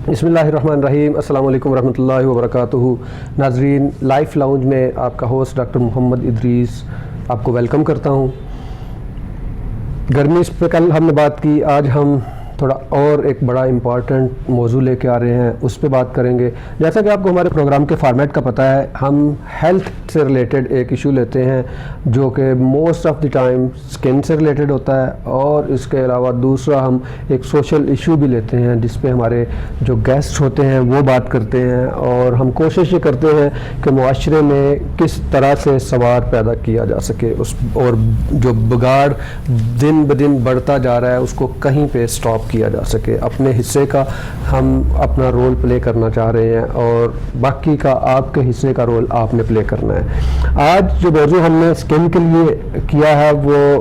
بسم اللہ الرحمن الرحیم۔ السلام علیکم ورحمۃ اللہ وبرکاتہ۔ ناظرین، لائف لاؤنج میں آپ کا ہوسٹ ڈاکٹر محمد ادریس آپ کو ویلکم کرتا ہوں۔ گرمی پہ کل ہم نے بات کی، آج ہم تھوڑا اور ایک بڑا امپورٹنٹ موضوع لے کے آ رہے ہیں، اس پہ بات کریں گے۔ جیسا کہ آپ کو ہمارے پروگرام کے فارمیٹ کا پتہ ہے، ہم ہیلتھ سے ریلیٹڈ ایک ایشو لیتے ہیں جو کہ موسٹ آف دی ٹائم سکن سے ریلیٹڈ ہوتا ہے، اور اس کے علاوہ دوسرا ہم ایک سوشل ایشو بھی لیتے ہیں جس پہ ہمارے جو گیسٹ ہوتے ہیں وہ بات کرتے ہیں، اور ہم کوشش یہ کرتے ہیں کہ معاشرے میں کس طرح سے سوار پیدا کیا جا سکے، اور جو بگاڑ دن بدن بڑھتا جا رہا ہے اس کو کہیں پہ سٹاپ کیا جا سکے۔ اپنے حصے کا ہم اپنا رول پلے کرنا چاہ رہے ہیں، اور باقی کا آپ کے حصے کا رول آپ نے پلے کرنا ہے۔ آج جو موضوع ہم نے سکن کے لیے کیا ہے، وہ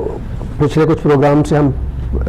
پچھلے کچھ پروگرام سے ہم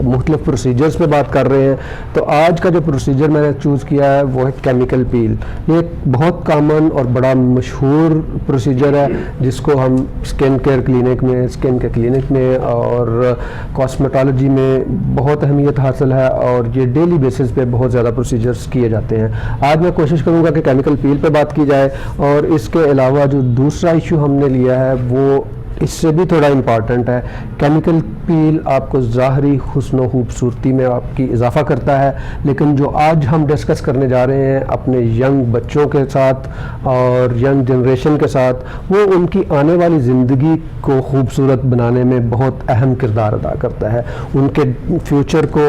مختلف پروسیجرز پہ بات کر رہے ہیں، تو آج کا جو پروسیجر میں نے چوز کیا ہے وہ ہے کیمیکل پیل۔ یہ ایک بہت کامن اور بڑا مشہور پروسیجر ہے جس کو ہم سکن کیئر کلینک میں، سکن کے کلینک میں اور کاسمیٹالوجی میں بہت اہمیت حاصل ہے، اور یہ ڈیلی بیسس پہ بہت زیادہ پروسیجرز کیے جاتے ہیں۔ آج میں کوشش کروں گا کہ کیمیکل پیل پہ بات کی جائے، اور اس کے علاوہ جو دوسرا ایشو ہم نے لیا ہے وہ اس سے بھی تھوڑا امپارٹنٹ ہے۔ کیمیکل پیل آپ کو ظاہری حسن و خوبصورتی میں آپ کی اضافہ کرتا ہے، لیکن جو آج ہم ڈسکس کرنے جا رہے ہیں اپنے ینگ بچوں کے ساتھ اور ینگ جنریشن کے ساتھ، وہ ان کی آنے والی زندگی کو خوبصورت بنانے میں بہت اہم کردار ادا کرتا ہے۔ ان کے فیوچر کو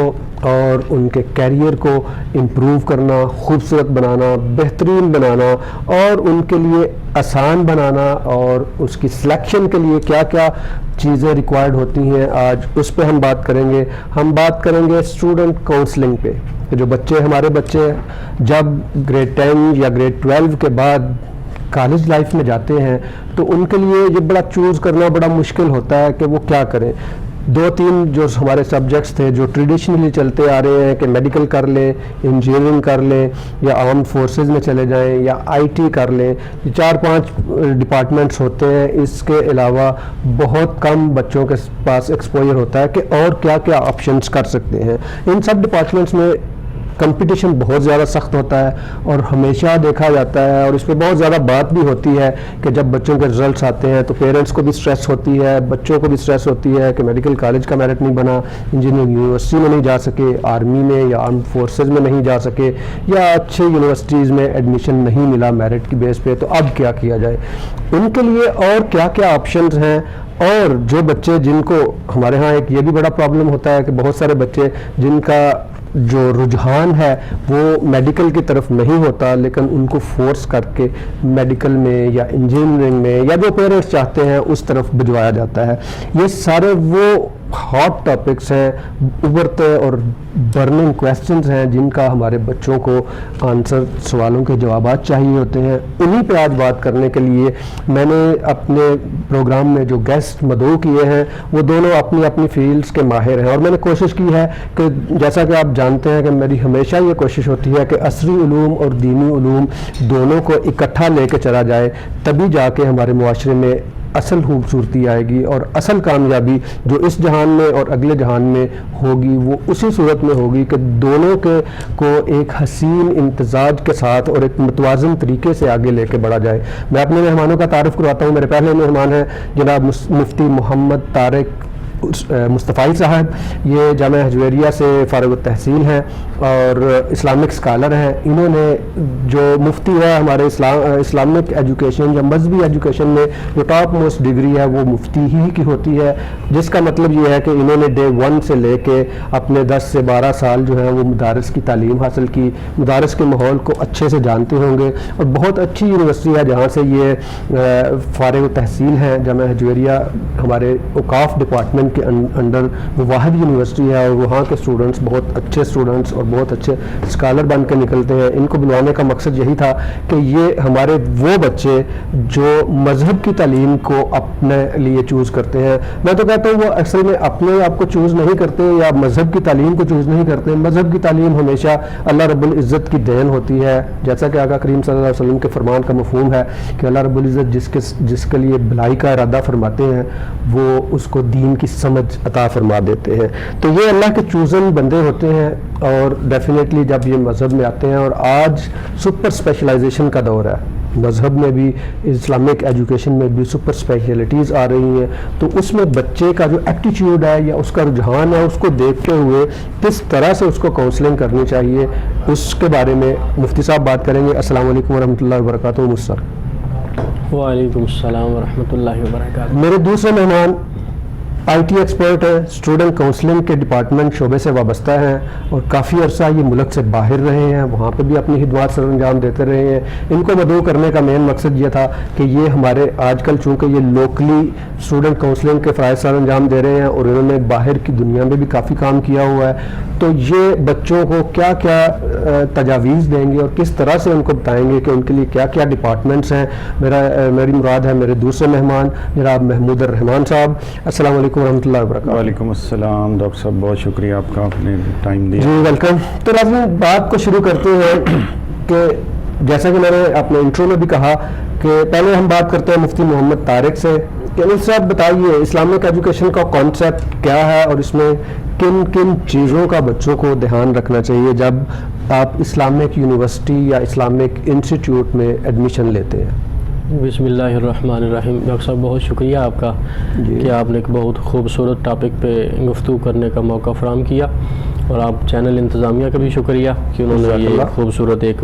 اور ان کے کیریئر کو امپروو کرنا، خوبصورت بنانا، بہترین بنانا، اور ان کے لیے آسان بنانا، اور اس کی سلیکشن کے لیے کیا کیا چیزیں ریکوائرڈ ہوتی ہیں، آج اس پہ ہم بات کریں گے۔ ہم بات کریں گے اسٹوڈنٹ کاؤنسلنگ پہ، کہ جو ہمارے بچے جب گریڈ 10 یا گریڈ 12 کے بعد کالج لائف میں جاتے ہیں تو ان کے لیے یہ بڑا چوز کرنا بڑا مشکل ہوتا ہے کہ وہ کیا کریں۔ 2-3 جو ہمارے سبجیکٹس تھے جو ٹریڈیشنلی چلتے آ رہے ہیں کہ میڈیکل کر لیں، انجینئرنگ کر لیں، یا آرمڈ فورسز میں چلے جائیں، یا آئی ٹی کر لیں، 4-5 ڈپارٹمنٹس ہوتے ہیں۔ اس کے علاوہ بہت کم بچوں کے پاس ایکسپوجر ہوتا ہے کہ اور کیا کیا آپشنس کر سکتے ہیں۔ ان سب ڈپارٹمنٹس میں کمپٹیشن بہت زیادہ سخت ہوتا ہے، اور ہمیشہ دیکھا جاتا ہے، اور اس پہ بہت زیادہ بات بھی ہوتی ہے کہ جب بچوں کے رزلٹس آتے ہیں تو پیرنٹس کو بھی سٹریس ہوتی ہے، بچوں کو بھی سٹریس ہوتی ہے کہ میڈیکل کالج کا میرٹ نہیں بنا، انجینئرنگ یونیورسٹی میں نہیں جا سکے، آرمی میں یا آرمڈ فورسز میں نہیں جا سکے، یا اچھے یونیورسٹیز میں ایڈمیشن نہیں ملا میرٹ کی بیس پہ، تو اب کیا کیا جائے۔ ان کے لیے اور کیا کیا آپشنز ہیں، اور جو بچے جن کو ہمارے ہاں ایک یہ بھی بڑا پرابلم ہوتا ہے کہ بہت سارے بچے جن کا جو رجحان ہے وہ میڈیکل کی طرف نہیں ہوتا، لیکن ان کو فورس کر کے میڈیکل میں یا انجینئرنگ میں، یا جو پیرنٹس چاہتے ہیں اس طرف بھجوایا جاتا ہے۔ یہ سارے وہ ہاٹ ٹاپکس ہیں، ابھرتے اور برننگ کویسچنز ہیں جن کا ہمارے بچوں کو آنسر، سوالوں کے جوابات چاہیے ہوتے ہیں۔ انہی پہ آج بات کرنے کے لیے میں نے اپنے پروگرام میں جو گیسٹ مدعو کیے ہیں وہ دونوں اپنی اپنی فیلڈز کے ماہر ہیں، اور میں نے کوشش کی ہے کہ جیسا کہ آپ جانتے ہیں کہ میری ہمیشہ یہ کوشش ہوتی ہے کہ عصری علوم اور دینی علوم دونوں کو اکٹھا لے کے چلا جائے، تبھی جا کے ہمارے معاشرے میں اصل خوبصورتی آئے گی، اور اصل کامیابی جو اس جہان میں اور اگلے جہان میں ہوگی وہ اسی صورت میں ہوگی کہ دونوں کو ایک حسین امتزاج کے ساتھ اور ایک متوازن طریقے سے آگے لے کے بڑھا جائے۔ میں اپنے مہمانوں کا تعارف کرواتا ہوں۔ میرے پہلے مہمان ہیں جناب مفتی محمد طارق مصطفی صاحب، یہ جامعہ ہجویریہ سے فارغ التحصیل ہیں اور اسلامک اسکالر ہیں۔ انہوں نے جو مفتی ہے ہمارے اسلامک ایجوکیشن یا مذہبی ایجوکیشن میں جو ٹاپ موسٹ ڈگری ہے وہ مفتی ہی کی ہوتی ہے، جس کا مطلب یہ ہے کہ انہوں نے ڈے 1 سے لے کے اپنے 10 سے 12 سال جو ہیں وہ مدارس کی تعلیم حاصل کی، مدارس کے ماحول کو اچھے سے جانتے ہوں گے، اور بہت اچھی یونیورسٹی ہے جہاں سے یہ فارغ التحصیل ہیں۔ جامعہ ہجویریہ ہمارے اوقاف ڈپارٹمنٹ کے انڈر وہ واحد یونیورسٹی ہے، اور وہاں کے اسٹوڈنٹس بہت اچھے اسٹوڈنٹس اور بہت اچھے اسکالر بن کے نکلتے ہیں۔ ان کو بلوانے کا مقصد یہی تھا کہ یہ ہمارے وہ بچے جو مذہب کی تعلیم کو اپنے لیے چوز کرتے ہیں، میں تو کہتا ہوں وہ اصل میں اپنے آپ کو چوز نہیں کرتے یا مذہب کی تعلیم کو چوز نہیں کرتے۔ مذہب کی تعلیم ہمیشہ اللہ رب العزت کی دین ہوتی ہے، جیسا کہ آقا کریم صلی اللہ علیہ وسلم کے فرمان کا مفہوم ہے کہ اللہ رب العزت جس کے لیے بھلائی کا ارادہ فرماتے ہیں وہ اس کو دین کی سمجھ عطا فرما دیتے ہیں. تو یہ اللہ کے چوزن بندے ہوتے ہیں اور ڈیفینیٹلی جب یہ مذہب میں آتے ہیں، اور آج سپر اسپیشلائزیشن کا دور ہے، مذہب میں بھی اسلامک ایجوکیشن میں بھی سپر اسپیشلٹیز آ رہی ہیں، تو اس میں بچے کا جو ایٹیٹیوڈ ہے یا اس کا رجحان ہے، اس کو دیکھتے ہوئے کس طرح سے اس کو کاؤنسلنگ کرنی چاہیے، اس کے بارے میں مفتی صاحب بات کریں گے. السلام علیکم ورحمۃ اللہ وبرکاتہ. مستر وعلیکم السلام ورحمۃ اللہ وبرکاتہ. میرے دوسرے مہمان آئی ٹی ایکسپرٹ ہیں، اسٹوڈنٹ کاؤنسلنگ کے ڈپارٹمنٹ شعبے سے وابستہ ہیں اور کافی عرصہ یہ ملک سے باہر رہے ہیں، وہاں پہ بھی اپنی خدمات سر انجام دیتے رہے ہیں. ان کو مدعو کرنے کا مین مقصد یہ تھا کہ یہ ہمارے آج کل چونکہ یہ لوکلی اسٹوڈنٹ کاؤنسلنگ کے فرائض سر انجام دے رہے ہیں اور انہوں نے باہر کی دنیا میں بھی کافی کام کیا ہوا ہے، تو یہ بچوں کو کیا کیا تجاویز دیں گے اور کس طرح سے ان کو بتائیں گے کہ ان کے لیے کیا کیا ڈپارٹمنٹس ہیں. میری مراد ہے میرے دوسرے مہمان جناب محمود الرحمان صاحب. السلام علیکم ورحمۃ اللہ وبرکاتہ. وعلیکم السلام ڈاکٹر صاحب، بہت شکریہ آپ کا، آپ نے ٹائم دیا. جی ویلکم. تو ناظرین بات کو شروع کرتے ہیں کہ جیسا کہ میں نے اپنے انٹرو میں بھی کہا کہ پہلے ہم بات کرتے ہیں مفتی محمد طارق سے کہ مفتی صاحب بتائیے اسلامک ایجوکیشن کا کانسیپٹ کیا ہے اور اس میں کن کن چیزوں کا بچوں کو دھیان رکھنا چاہیے جب آپ اسلامک یونیورسٹی یا اسلامک انسٹیٹیوٹ میں ایڈمیشن لیتے ہیں. بسم اللہ الرحمن الرحیم. ڈاکٹر صاحب بہت شکریہ آپ کا کہ آپ نے ایک بہت خوبصورت ٹاپک پہ گفتگو کرنے کا موقع فراہم کیا، اور آپ چینل انتظامیہ کا بھی شکریہ کہ انہوں نے یہ خوبصورت ایک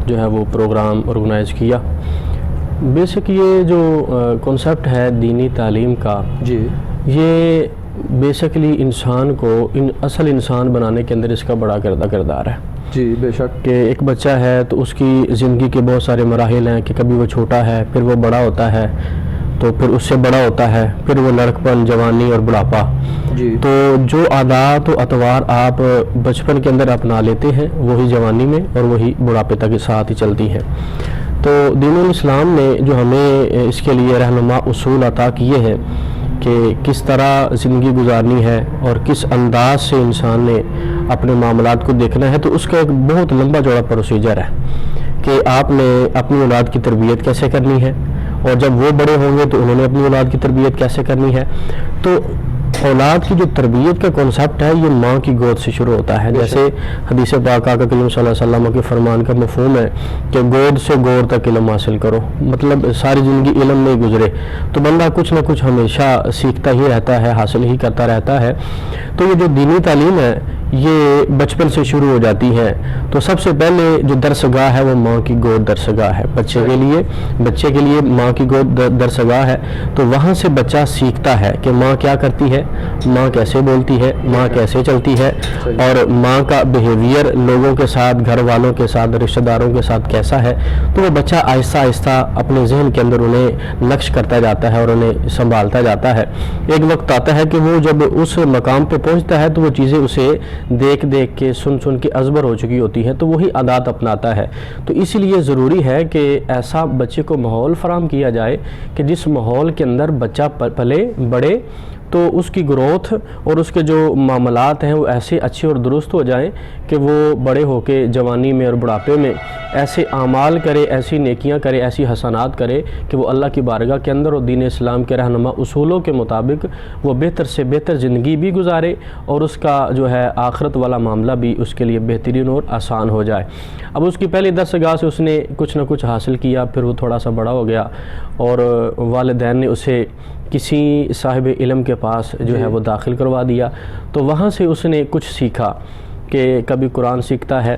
جو ہے وہ پروگرام آرگنائز کیا. بیسک یہ جو کنسیپٹ ہے دینی تعلیم کا، جی یہ بیسکلی انسان کو اصل انسان بنانے کے اندر اس کا بڑا کردار ہے. جی بے شک. کہ ایک بچہ ہے تو اس کی زندگی کے بہت سارے مراحل ہیں کہ کبھی وہ چھوٹا ہے، پھر وہ بڑا ہوتا ہے، تو پھر اس سے بڑا ہوتا ہے، پھر وہ لڑکپن، جوانی اور بڑھاپا. جی تو جو عادات و اطوار آپ بچپن کے اندر اپنا لیتے ہیں وہی جوانی میں اور وہی بڑھاپے تک ساتھ ہی چلتی ہیں. تو دین الاسلام نے جو ہمیں اس کے لیے رہنما اصول عطا کیے ہیں کہ کس طرح زندگی گزارنی ہے اور کس انداز سے انسان نے اپنے معاملات کو دیکھنا ہے، تو اس کا ایک بہت لمبا چوڑا پروسیجر ہے کہ آپ نے اپنی اولاد کی تربیت کیسے کرنی ہے، اور جب وہ بڑے ہوں گے تو انہوں نے اپنی اولاد کی تربیت کیسے کرنی ہے. تو اولاد کی جو تربیت کا کنسیپٹ ہے یہ ماں کی گود سے شروع ہوتا ہے. جیسے حدیث پاک آقا کریم صلی اللہ علیہ وسلم کے فرمان کا مفہوم ہے کہ گود سے گور تک علم حاصل کرو، مطلب ساری زندگی علم میں گزرے تو بندہ کچھ نہ کچھ ہمیشہ سیکھتا ہی رہتا ہے، حاصل ہی کرتا رہتا ہے. تو یہ جو دینی تعلیم ہے یہ بچپن سے شروع ہو جاتی ہے. تو سب سے پہلے جو درسگاہ ہے وہ ماں کی گود درسگاہ ہے. بچے کے لیے ماں کی گود درسگاہ ہے. تو وہاں سے بچہ سیکھتا ہے کہ ماں کیا کرتی ہے، ماں کیسے بولتی ہے، ماں کیسے چلتی ہے، اور ماں کا بیہیویئر لوگوں کے ساتھ، گھر والوں کے ساتھ، رشتہ داروں کے ساتھ کیسا ہے. تو وہ بچہ آہستہ آہستہ اپنے ذہن کے اندر انہیں نقش کرتا جاتا ہے اور انہیں سنبھالتا جاتا ہے. ایک وقت آتا ہے کہ وہ جب اس مقام پہ پہنچتا ہے تو وہ چیزیں اسے دیکھ کے سن کے ازبر ہو چکی ہوتی ہیں، تو وہی عادات اپناتا ہے. تو اسی لیے ضروری ہے کہ ایسا بچے کو ماحول فراہم کیا جائے کہ جس ماحول کے اندر بچہ پلے بڑھے تو اس کی گروتھ اور اس کے جو معاملات ہیں وہ ایسے اچھے اور درست ہو جائیں کہ وہ بڑے ہو کے جوانی میں اور بڑھاپے میں ایسے اعمال کرے، ایسی نیکیاں کرے، ایسی حسنات کرے کہ وہ اللہ کی بارگاہ کے اندر اور دین اسلام کے رہنما اصولوں کے مطابق وہ بہتر سے بہتر زندگی بھی گزارے اور اس کا جو ہے آخرت والا معاملہ بھی اس کے لیے بہترین اور آسان ہو جائے. اب اس کی پہلی درسگاہ سے اس نے کچھ نہ کچھ حاصل کیا، پھر وہ تھوڑا سا بڑا ہو گیا اور والدین نے اسے کسی صاحب علم کے پاس جو ہے وہ داخل کروا دیا. تو وہاں سے اس نے کچھ سیکھا کہ کبھی قرآن سیکھتا ہے،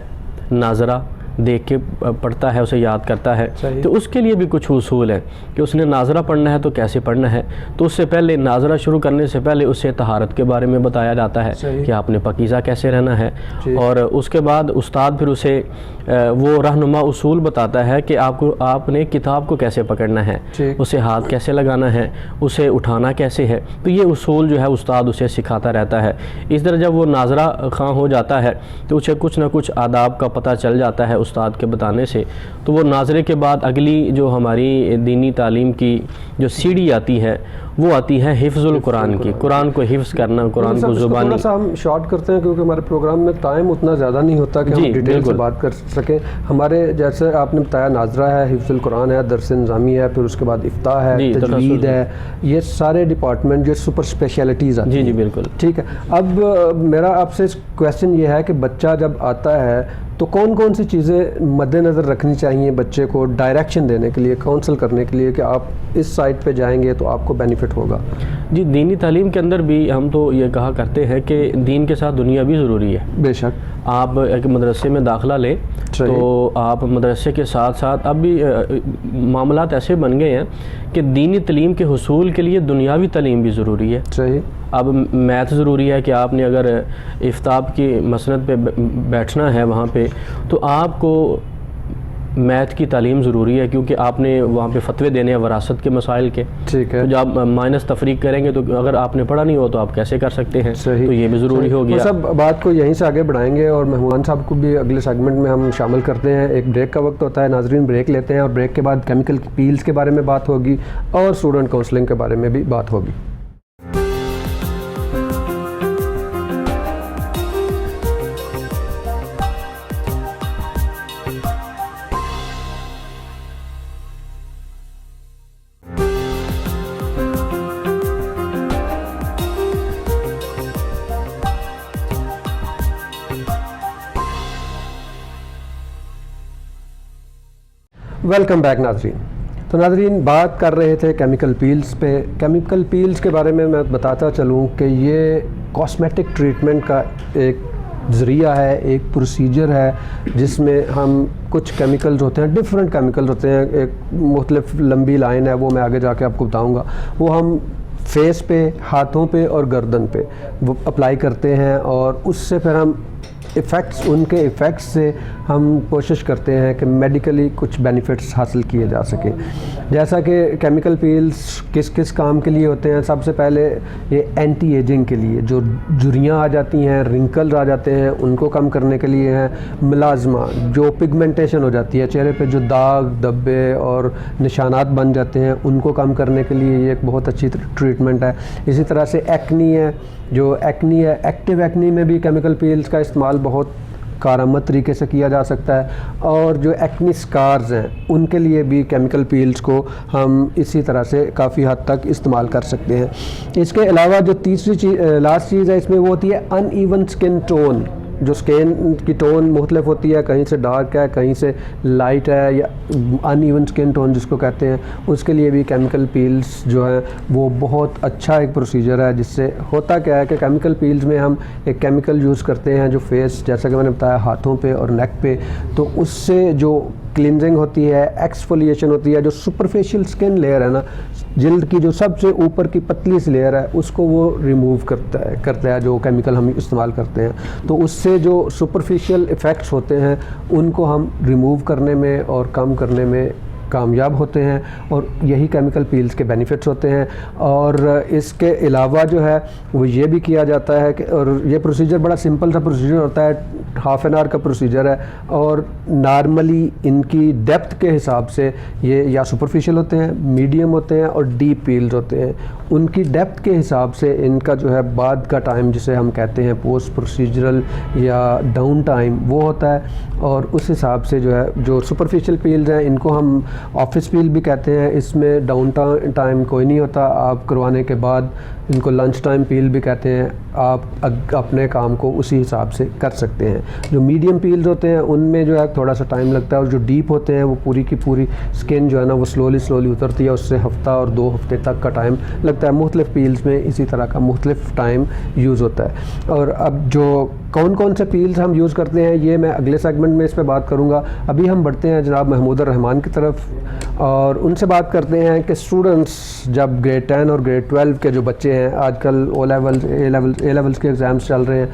ناظرہ دیکھ کے پڑھتا ہے، اسے یاد کرتا ہے. تو اس کے لیے بھی کچھ اصول ہیں کہ اس نے ناظرہ پڑھنا ہے تو کیسے پڑھنا ہے. تو اس سے پہلے ناظرہ شروع کرنے سے پہلے اسے طہارت کے بارے میں بتایا جاتا ہے کہ آپ نے پاکیزہ کیسے رہنا ہے. اور اس کے بعد استاد پھر اسے وہ رہنما اصول بتاتا ہے کہ آپ نے کتاب کو کیسے پکڑنا ہے، اسے ہاتھ کیسے لگانا ہے، اسے اٹھانا کیسے ہے. تو یہ اصول جو ہے استاد اسے سکھاتا رہتا ہے. اس طرح جب وہ ناظرہ خواں ہو جاتا ہے تو اسے کچھ نہ کچھ آداب کا پتہ چل جاتا ہے. استاد کے بتانے سے، تو وہ ناظرے کے بعد اگلی جو ہماری دینی تعلیم کی جو سیڑھی آتی ہے وہ آتی ہے حفظ القرآن کی، قرآن کو حفظ کرنا، قرآن کو زبانی۔ تھوڑا سا ہم شارٹ کرتے ہیں کیونکہ ہمارے پروگرام میں ٹائم اتنا زیادہ نہیں ہوتا کہ ہم ڈیٹیل سے بات کر سکیں۔ ہمارے جیسے آپ نے بتایا ناظرہ ہے، حفظ القرآن ہے، درس نظامی ہے، پھر اس کے بعد افتاح ہے، تجوید ہے، یہ سارے ڈپارٹمنٹ جو سپر اسپیشلٹیز آتی ہیں۔ جی بالکل ٹھیک ہے، اب میرا آپ سے کویسچن یہ ہے کہ بچہ جب آتا ہے تو کون کون سی چیزیں مد نظر رکھنی چاہیے بچے کو ڈائریکشن دینے کے لیے، کاؤنسل کرنے کے لیے کہ آپ اس سائٹ پہ جائیں گے تو آپ کو بینیفٹ ہوگا؟ جی، دینی تعلیم کے اندر بھی ہم تو یہ کہا کرتے ہیں کہ دین کے ساتھ دنیا بھی ضروری ہے۔ بے شک، آپ ایک مدرسے میں داخلہ لیں تو آپ مدرسے کے ساتھ ساتھ اب بھی معاملات ایسے بن گئے ہیں کہ دینی تعلیم کے حصول کے لیے دنیاوی تعلیم بھی ضروری ہے۔ صحیح، اب میتھ ضروری ہے کہ آپ نے اگر افتاب کی مسند پہ بیٹھنا ہے وہاں پہ تو آپ کو میتھ کی تعلیم ضروری ہے، کیونکہ آپ نے وہاں پہ فتوے دینے ہیں وراثت کے مسائل کے۔ ٹھیک ہے، تو جب آپ مائنس تفریق کریں گے تو اگر آپ نے پڑھا نہیں ہو تو آپ کیسے کر سکتے ہیں؟ صحیح، تو یہ بھی ضروری ہو گیا۔ سب بات کو یہیں سے آگے بڑھائیں گے اور مہمان صاحب کو بھی اگلے سیگمنٹ میں ہم شامل کرتے ہیں۔ ایک بریک کا وقت ہوتا ہے، ناظرین بریک لیتے ہیں، اور بریک کے بعد کیمیکل پیلز کے بارے میں بات ہوگی اور اسٹوڈنٹ کاؤنسلنگ کے بارے میں بھی بات ہوگی۔ ویلکم بیک ناظرین۔ تو ناظرین بات کر رہے تھے کیمیکل پیلز پہ۔ کیمیکل پیلز کے بارے میں بتاتا چلوں کہ یہ کاسمیٹک ٹریٹمنٹ کا ایک ذریعہ ہے، ایک پروسیجر ہے جس میں ہم کچھ کیمیکلز ہوتے ہیں، ڈفرینٹ کیمیکلز ہوتے ہیں، ایک مختلف لمبی لائن ہے، وہ میں آگے جا کے آپ کو بتاؤں گا۔ وہ ہم فیس پہ، ہاتھوں پہ اور گردن پہ وہ اپلائی کرتے ہیں، اور اس سے پھر ہم ان کے ایفیکٹس سے ہم کوشش کرتے ہیں کہ میڈیکلی کچھ بینیفٹس حاصل کیے جا سکیں۔ جیسا کہ کیمیکل پیلز کس کس کام کے لیے ہوتے ہیں، سب سے پہلے یہ اینٹی ایجنگ کے لیے، جو جھریاں آ جاتی ہیں، رنکلز آ جاتے ہیں، ان کو کم کرنے کے لیے ہیں۔ ملازمہ، جو پگمنٹیشن ہو جاتی ہے چہرے پہ، جو داغ دھبے اور نشانات بن جاتے ہیں، ان کو کم کرنے کے لیے یہ ایک بہت اچھی ٹریٹمنٹ ہے۔ اسی طرح سے ایکنی ہے، جو ایکنی ہے، ایکٹیو ایکنی میں بھی کیمیکل پیلز کا استعمال بہت کارآمد طریقے سے کیا جا سکتا ہے، اور جو ایکنی سکارز ہیں ان کے لیے بھی کیمیکل پیلز کو ہم اسی طرح سے کافی حد تک استعمال کر سکتے ہیں۔ اس کے علاوہ جو تیسری چیز، لاسٹ چیز ہے اس میں، وہ ہوتی ہے ان ایون سکن ٹون۔ جو سکین کی ٹون مختلف ہوتی ہے، کہیں سے ڈارک ہے، کہیں سے لائٹ ہے، یا ان ایون سکن ٹون جس کو کہتے ہیں، اس کے لیے بھی کیمیکل پیلز جو ہے وہ بہت اچھا ایک پروسیجر ہے۔ جس سے ہوتا کیا ہے کہ کیمیکل پیلز میں ہم ایک کیمیکل یوز کرتے ہیں جو فیس، جیسا کہ میں نے بتایا، ہاتھوں پہ اور نیک پہ، تو اس سے جو کلینزنگ ہوتی ہے، ایکسفولیشن ہوتی ہے، جو سپرفیشل سکن لیئر ہے نا، جلد کی جو سب سے اوپر کی پتلی سی لیئر ہے، اس کو وہ ریموو کرتا ہے جو کیمیکل ہم استعمال کرتے ہیں۔ تو اس سے جو سپرفیشل ایفیکٹس ہوتے ہیں ان کو ہم ریموو کرنے میں اور کم کرنے میں کامیاب ہوتے ہیں، اور یہی کیمیکل پیلز کے بینیفٹس ہوتے ہیں۔ اور اس کے علاوہ جو ہے وہ یہ بھی کیا جاتا ہے کہ، اور یہ پروسیجر بڑا سمپل سا پروسیجر ہوتا ہے، ہاف این آور کا پروسیجر ہے، اور نارملی ان کی ڈیپتھ کے حساب سے یہ یا سپرفیشل ہوتے ہیں، میڈیم ہوتے ہیں اور ڈیپ پیلز ہوتے ہیں۔ ان کی ڈیپتھ کے حساب سے ان کا جو ہے بعد کا ٹائم جسے ہم کہتے ہیں پوسٹ پروسیجرل یا ڈاؤن ٹائم، وہ ہوتا ہے، اور اس حساب سے جو ہے جو سپرفیشل پیلز ہیں ان کو ہم آفس پیل بھی کہتے ہیں۔ اس میں ڈاؤن ٹائم کوئی نہیں ہوتا، آپ کروانے کے بعد ان کو لنچ ٹائم پیل بھی کہتے ہیں، آپ اپنے کام کو اسی حساب سے کر سکتے ہیں۔ جو میڈیم پیلز ہوتے ہیں ان میں جو ہے تھوڑا سا ٹائم لگتا ہے، اور جو ڈیپ ہوتے ہیں وہ پوری کی پوری سکن جو ہے نا وہ سلولی اترتی ہے، اس سے ہفتہ اور 2 ہفتے تک کا ٹائم لگتا ہے۔ مختلف پیلز میں اسی طرح کا مختلف ٹائم یوز ہوتا ہے۔ اور اب جو کون سے پیلز ہم یوز کرتے ہیں یہ میں اگلے سیگمنٹ میں اس پہ بات کروں گا۔ ابھی ہم بڑھتے ہیں جناب محمود الرحمان کی طرف، اور ان سے بات کرتے ہیں کہ اسٹوڈنٹس جب گریڈ 10 اور گریڈ 12 کے جو بچے ہیں، آج کل او لیولز کے ایگزامس چل رہے ہیں،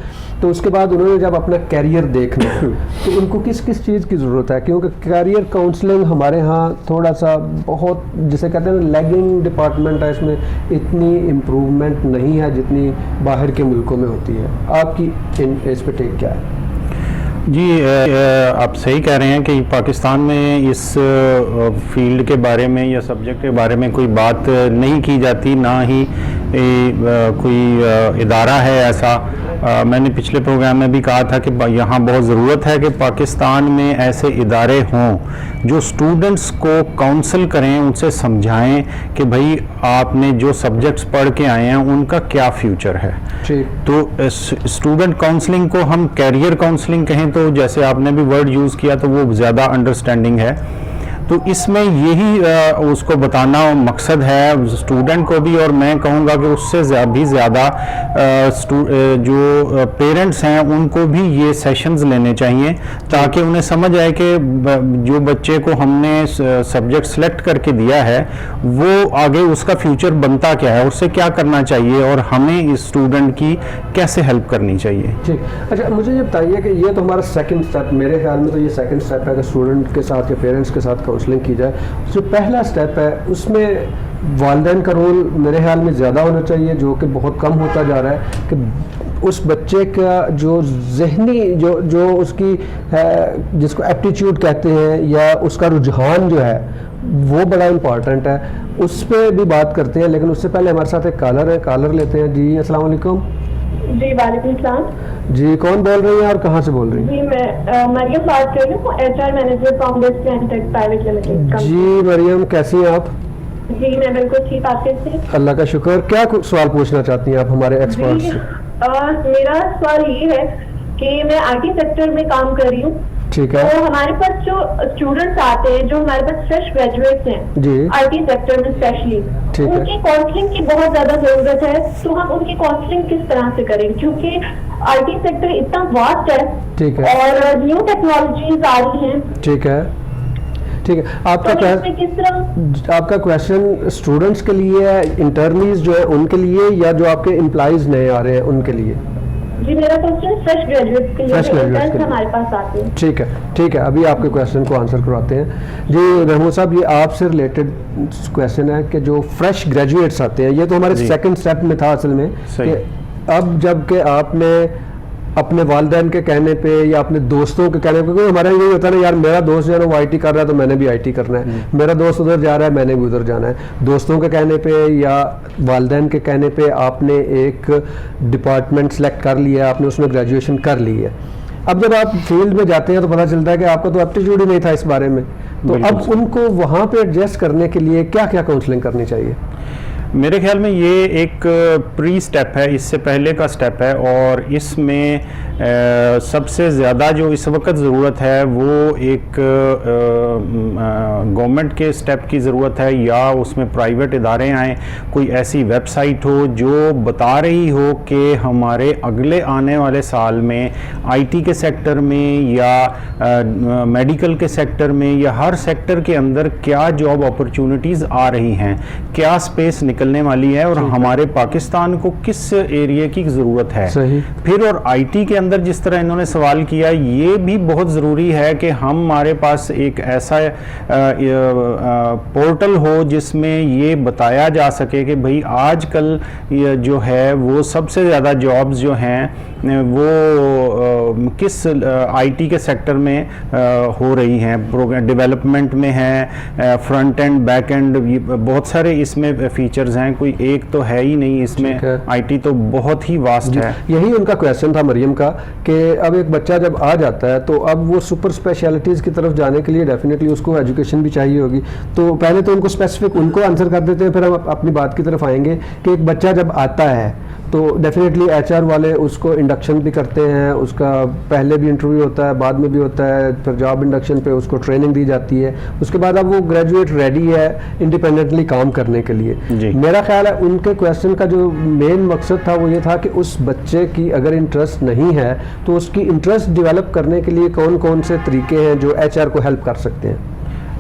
تو اس کے بعد انہوں نے جب اپنا کیریئر دیکھنا ہے تو ان کو کس چیز کی ضرورت ہے؟ کیونکہ کیریئر کاؤنسلنگ ہمارے ہاں تھوڑا سا بہت جسے کہتے ہیں لیگنگ ڈپارٹمنٹ ہے، اس میں اتنی امپروومنٹ نہیں ہے جتنی باہر کے ملکوں میں ہوتی ہے۔ آپ کی اس پہ ٹیک کیا ہے؟ جی آپ صحیح کہہ رہے ہیں کہ پاکستان میں اس فیلڈ کے بارے میں یا سبجیکٹ کے بارے میں کوئی بات نہیں کی جاتی، نہ ہی کوئی ادارہ ہے ایسا. میں نے پچھلے پروگرام میں بھی کہا تھا کہ یہاں بہت ضرورت ہے کہ پاکستان میں ایسے ادارے ہوں جو اسٹوڈنٹس کو کاؤنسل کریں، ان سے سمجھائیں کہ بھائی آپ نے جو سبجیکٹس پڑھ کے آئے ہیں ان کا کیا فیوچر ہے. تو اسٹوڈنٹ کاؤنسلنگ کو ہم کیریئر کاؤنسلنگ کہیں تو جیسے آپ نے بھی ورڈ یوز کیا تو وہ زیادہ انڈرسٹینڈنگ ہے. تو اس میں یہی اس کو بتانا مقصد ہے اسٹوڈنٹ کو بھی، اور میں کہوں گا کہ اس سے بھی زیادہ جو پیرنٹس ہیں ان کو بھی یہ سیشنز لینے چاہیے تاکہ انہیں سمجھ آئے کہ جو بچے کو ہم نے سبجیکٹ سلیکٹ کر کے دیا ہے وہ آگے اس کا فیوچر بنتا کیا ہے، اس سے کیا کرنا چاہیے اور ہمیں اس اسٹوڈنٹ کی کیسے ہیلپ کرنی چاہیے. ٹھیک. اچھا مجھے یہ بتائیے کہ یہ تو ہمارا سیکنڈ اسٹیپ، میرے خیال میں تو یہ سیکنڈ اسٹیپ ہے کہ اسٹوڈنٹ کے ساتھ یا پیرنٹس کے ساتھ کاؤنسلنگ کی جائے. جو پہلا اسٹیپ ہے اس میں والدین کا رول میرے خیال میں زیادہ ہونا چاہیے، جو کہ بہت کم ہوتا جا رہا ہے. کہ اس بچے کا جو ذہنی جو اس کی جس کو ایپٹیچیوڈ کہتے ہیں یا اس کا رجحان جو ہے وہ بڑا امپورٹنٹ ہے، اس پہ بھی بات کرتے ہیں. لیکن اس سے پہلے ہمارے ساتھ ایک کالر ہے، کالر لیتے ہیں. جی السلام علیکم. جی وعلیکم السلام. جی کون بول رہی ہیں اور کہاں سے بول رہی ہیں؟ جی میں مریم بات کر رہی ہوں، HR manager from West End Tech Private Limited. جی مریم کیسی ہیں آپ؟ جی میں بالکل ٹھیک. آپ کیسے؟ اللہ کا شکر. کیا سوال پوچھنا چاہتی ہیں آپ ہمارے ایکسپرٹ سے؟ میرا سوال یہ ہے کہ میں IT سیکٹر میں کام کر رہی ہوں. ٹھیک ہے. تو ہمارے پاس جو اسٹوڈنٹس آتے ہیں، جو ہمارے پاس فریش گریجویٹس ہیں جی IT سیکٹر میں اسپیشلی، ٹھیک ہے، ان کی کاؤنسلنگ کی بہت زیادہ ضرورت ہے. تو ہم ان کی کاؤنسلنگ کس طرح سے کریں؟ کیونکہ IT سیکٹر اتنا واسٹ ہے، ٹھیک ہے، اور نیو ٹیکنالوجیز آ رہی ہیں. ٹھیک ہے ٹھیک ہے. آپ کا کویشچن اسٹوڈنٹس کے لیے ہے، انٹرنیز جو ہے ان کے لیے، یا جو آپ کے امپلائیز نئے آ رہے ہیں ان کے لیے؟ جی میرا کوشچن فریش گریجویٹس کے لیے ہمارے پاس آتے ہیں. ٹھیک ہے ٹھیک ہے. ابھی آپ کے کویشچن کو آنسر کرواتے ہیں. جی محمود صاحب یہ آپ سے ریلیٹڈ کویشچن ہے کہ جو فریش گریجویٹس آتے ہیں، یہ تو ہمارے سیکنڈ اسٹیپ میں تھا اصل میں، کہ اب جب کہ آپ نے اپنے والدین کے کہنے پہ یا اپنے دوستوں کے کہنے پہ، کیونکہ ہمارا یہی ہوتا ہے نا یار میرا دوست جو ہے نا وہ IT کر رہا ہے تو میں نے بھی IT کرنا ہے، میرا دوست ادھر جا رہا ہے میں نے بھی ادھر جانا ہے. دوستوں کے کہنے پہ یا والدین کے کہنے پہ آپ نے ایک ڈپارٹمنٹ سلیکٹ کر لیا، آپ نے اس میں گریجویشن کر لی ہے. اب جب آپ فیلڈ میں جاتے ہیں تو پتہ چلتا ہے کہ آپ کا تو ایپٹیچیوڈ ہی نہیں تھا اس بارے میں. تو اب ان کو وہاں پہ ایڈجسٹ کرنے کے لیے کیا کیا کاؤنسلنگ کرنی چاہیے؟ میرے خیال میں یہ ایک پری سٹیپ ہے، اس سے پہلے کا سٹیپ ہے، اور اس میں سب سے زیادہ جو اس وقت ضرورت ہے وہ ایک گورنمنٹ کے سٹیپ کی ضرورت ہے، یا اس میں پرائیویٹ ادارے آئیں، کوئی ایسی ویب سائٹ ہو جو بتا رہی ہو کہ ہمارے اگلے آنے والے سال میں IT کے سیکٹر میں یا میڈیکل کے سیکٹر میں یا ہر سیکٹر کے اندر کیا جاب اپرچونٹیز آ رہی ہیں، کیا سپیس نکلنے والی ہے، اور ہمارے پاکستان کو کس ایریا کی ضرورت ہے. پھر اور IT کے اندر جس طرح انہوں نے سوال کیا، یہ بھی بہت ضروری ہے کہ ہمارے پاس ایک ایسا پورٹل ہو جس میں یہ بتایا جا سکے کہ بھئی آج کل جو ہے وہ سب سے زیادہ جابز جو ہیں وہ کس IT کے سیکٹر میں ہو رہی ہیں، ڈیولپمنٹ میں ہے، فرنٹ اینڈ بیک اینڈ، بہت سارے اس میں فیچرز ہیں، کوئی ایک تو ہے ہی نہیں اس میں. IT تو بہت ہی واسٹ ہے. یہی ان کا کویشچن تھا مریم کا کہ اب ایک بچہ جب آ جاتا ہے تو اب وہ سپر اسپیشلٹیز کی طرف جانے کے لیے ڈیفینیٹلی اس کو ایجوکیشن بھی چاہیے ہوگی. تو پہلے تو ان کو اسپیسیفک ان کو آنسر کر دیتے ہیں، پھر ہم اپنی بات کی طرف آئیں گے کہ ایک بچہ جب آتا ہے تو ڈیفینیٹلی HR والے اس کو انڈکشن بھی کرتے ہیں، اس کا پہلے بھی انٹرویو ہوتا ہے، بعد میں بھی ہوتا ہے، پھر جاب انڈکشن پہ اس کو ٹریننگ دی جاتی ہے. اس کے بعد اب وہ گریجویٹ ریڈی ہے انڈیپینڈنٹلی کام کرنے کے لیے. میرا خیال ہے ان کے کویشچن کا جو مین مقصد تھا وہ یہ تھا کہ اس بچے کی اگر انٹرسٹ نہیں ہے تو اس کی انٹرسٹ ڈیولپ کرنے کے لیے کون کون سے طریقے ہیں جو HR کو ہیلپ کر سکتے ہیں.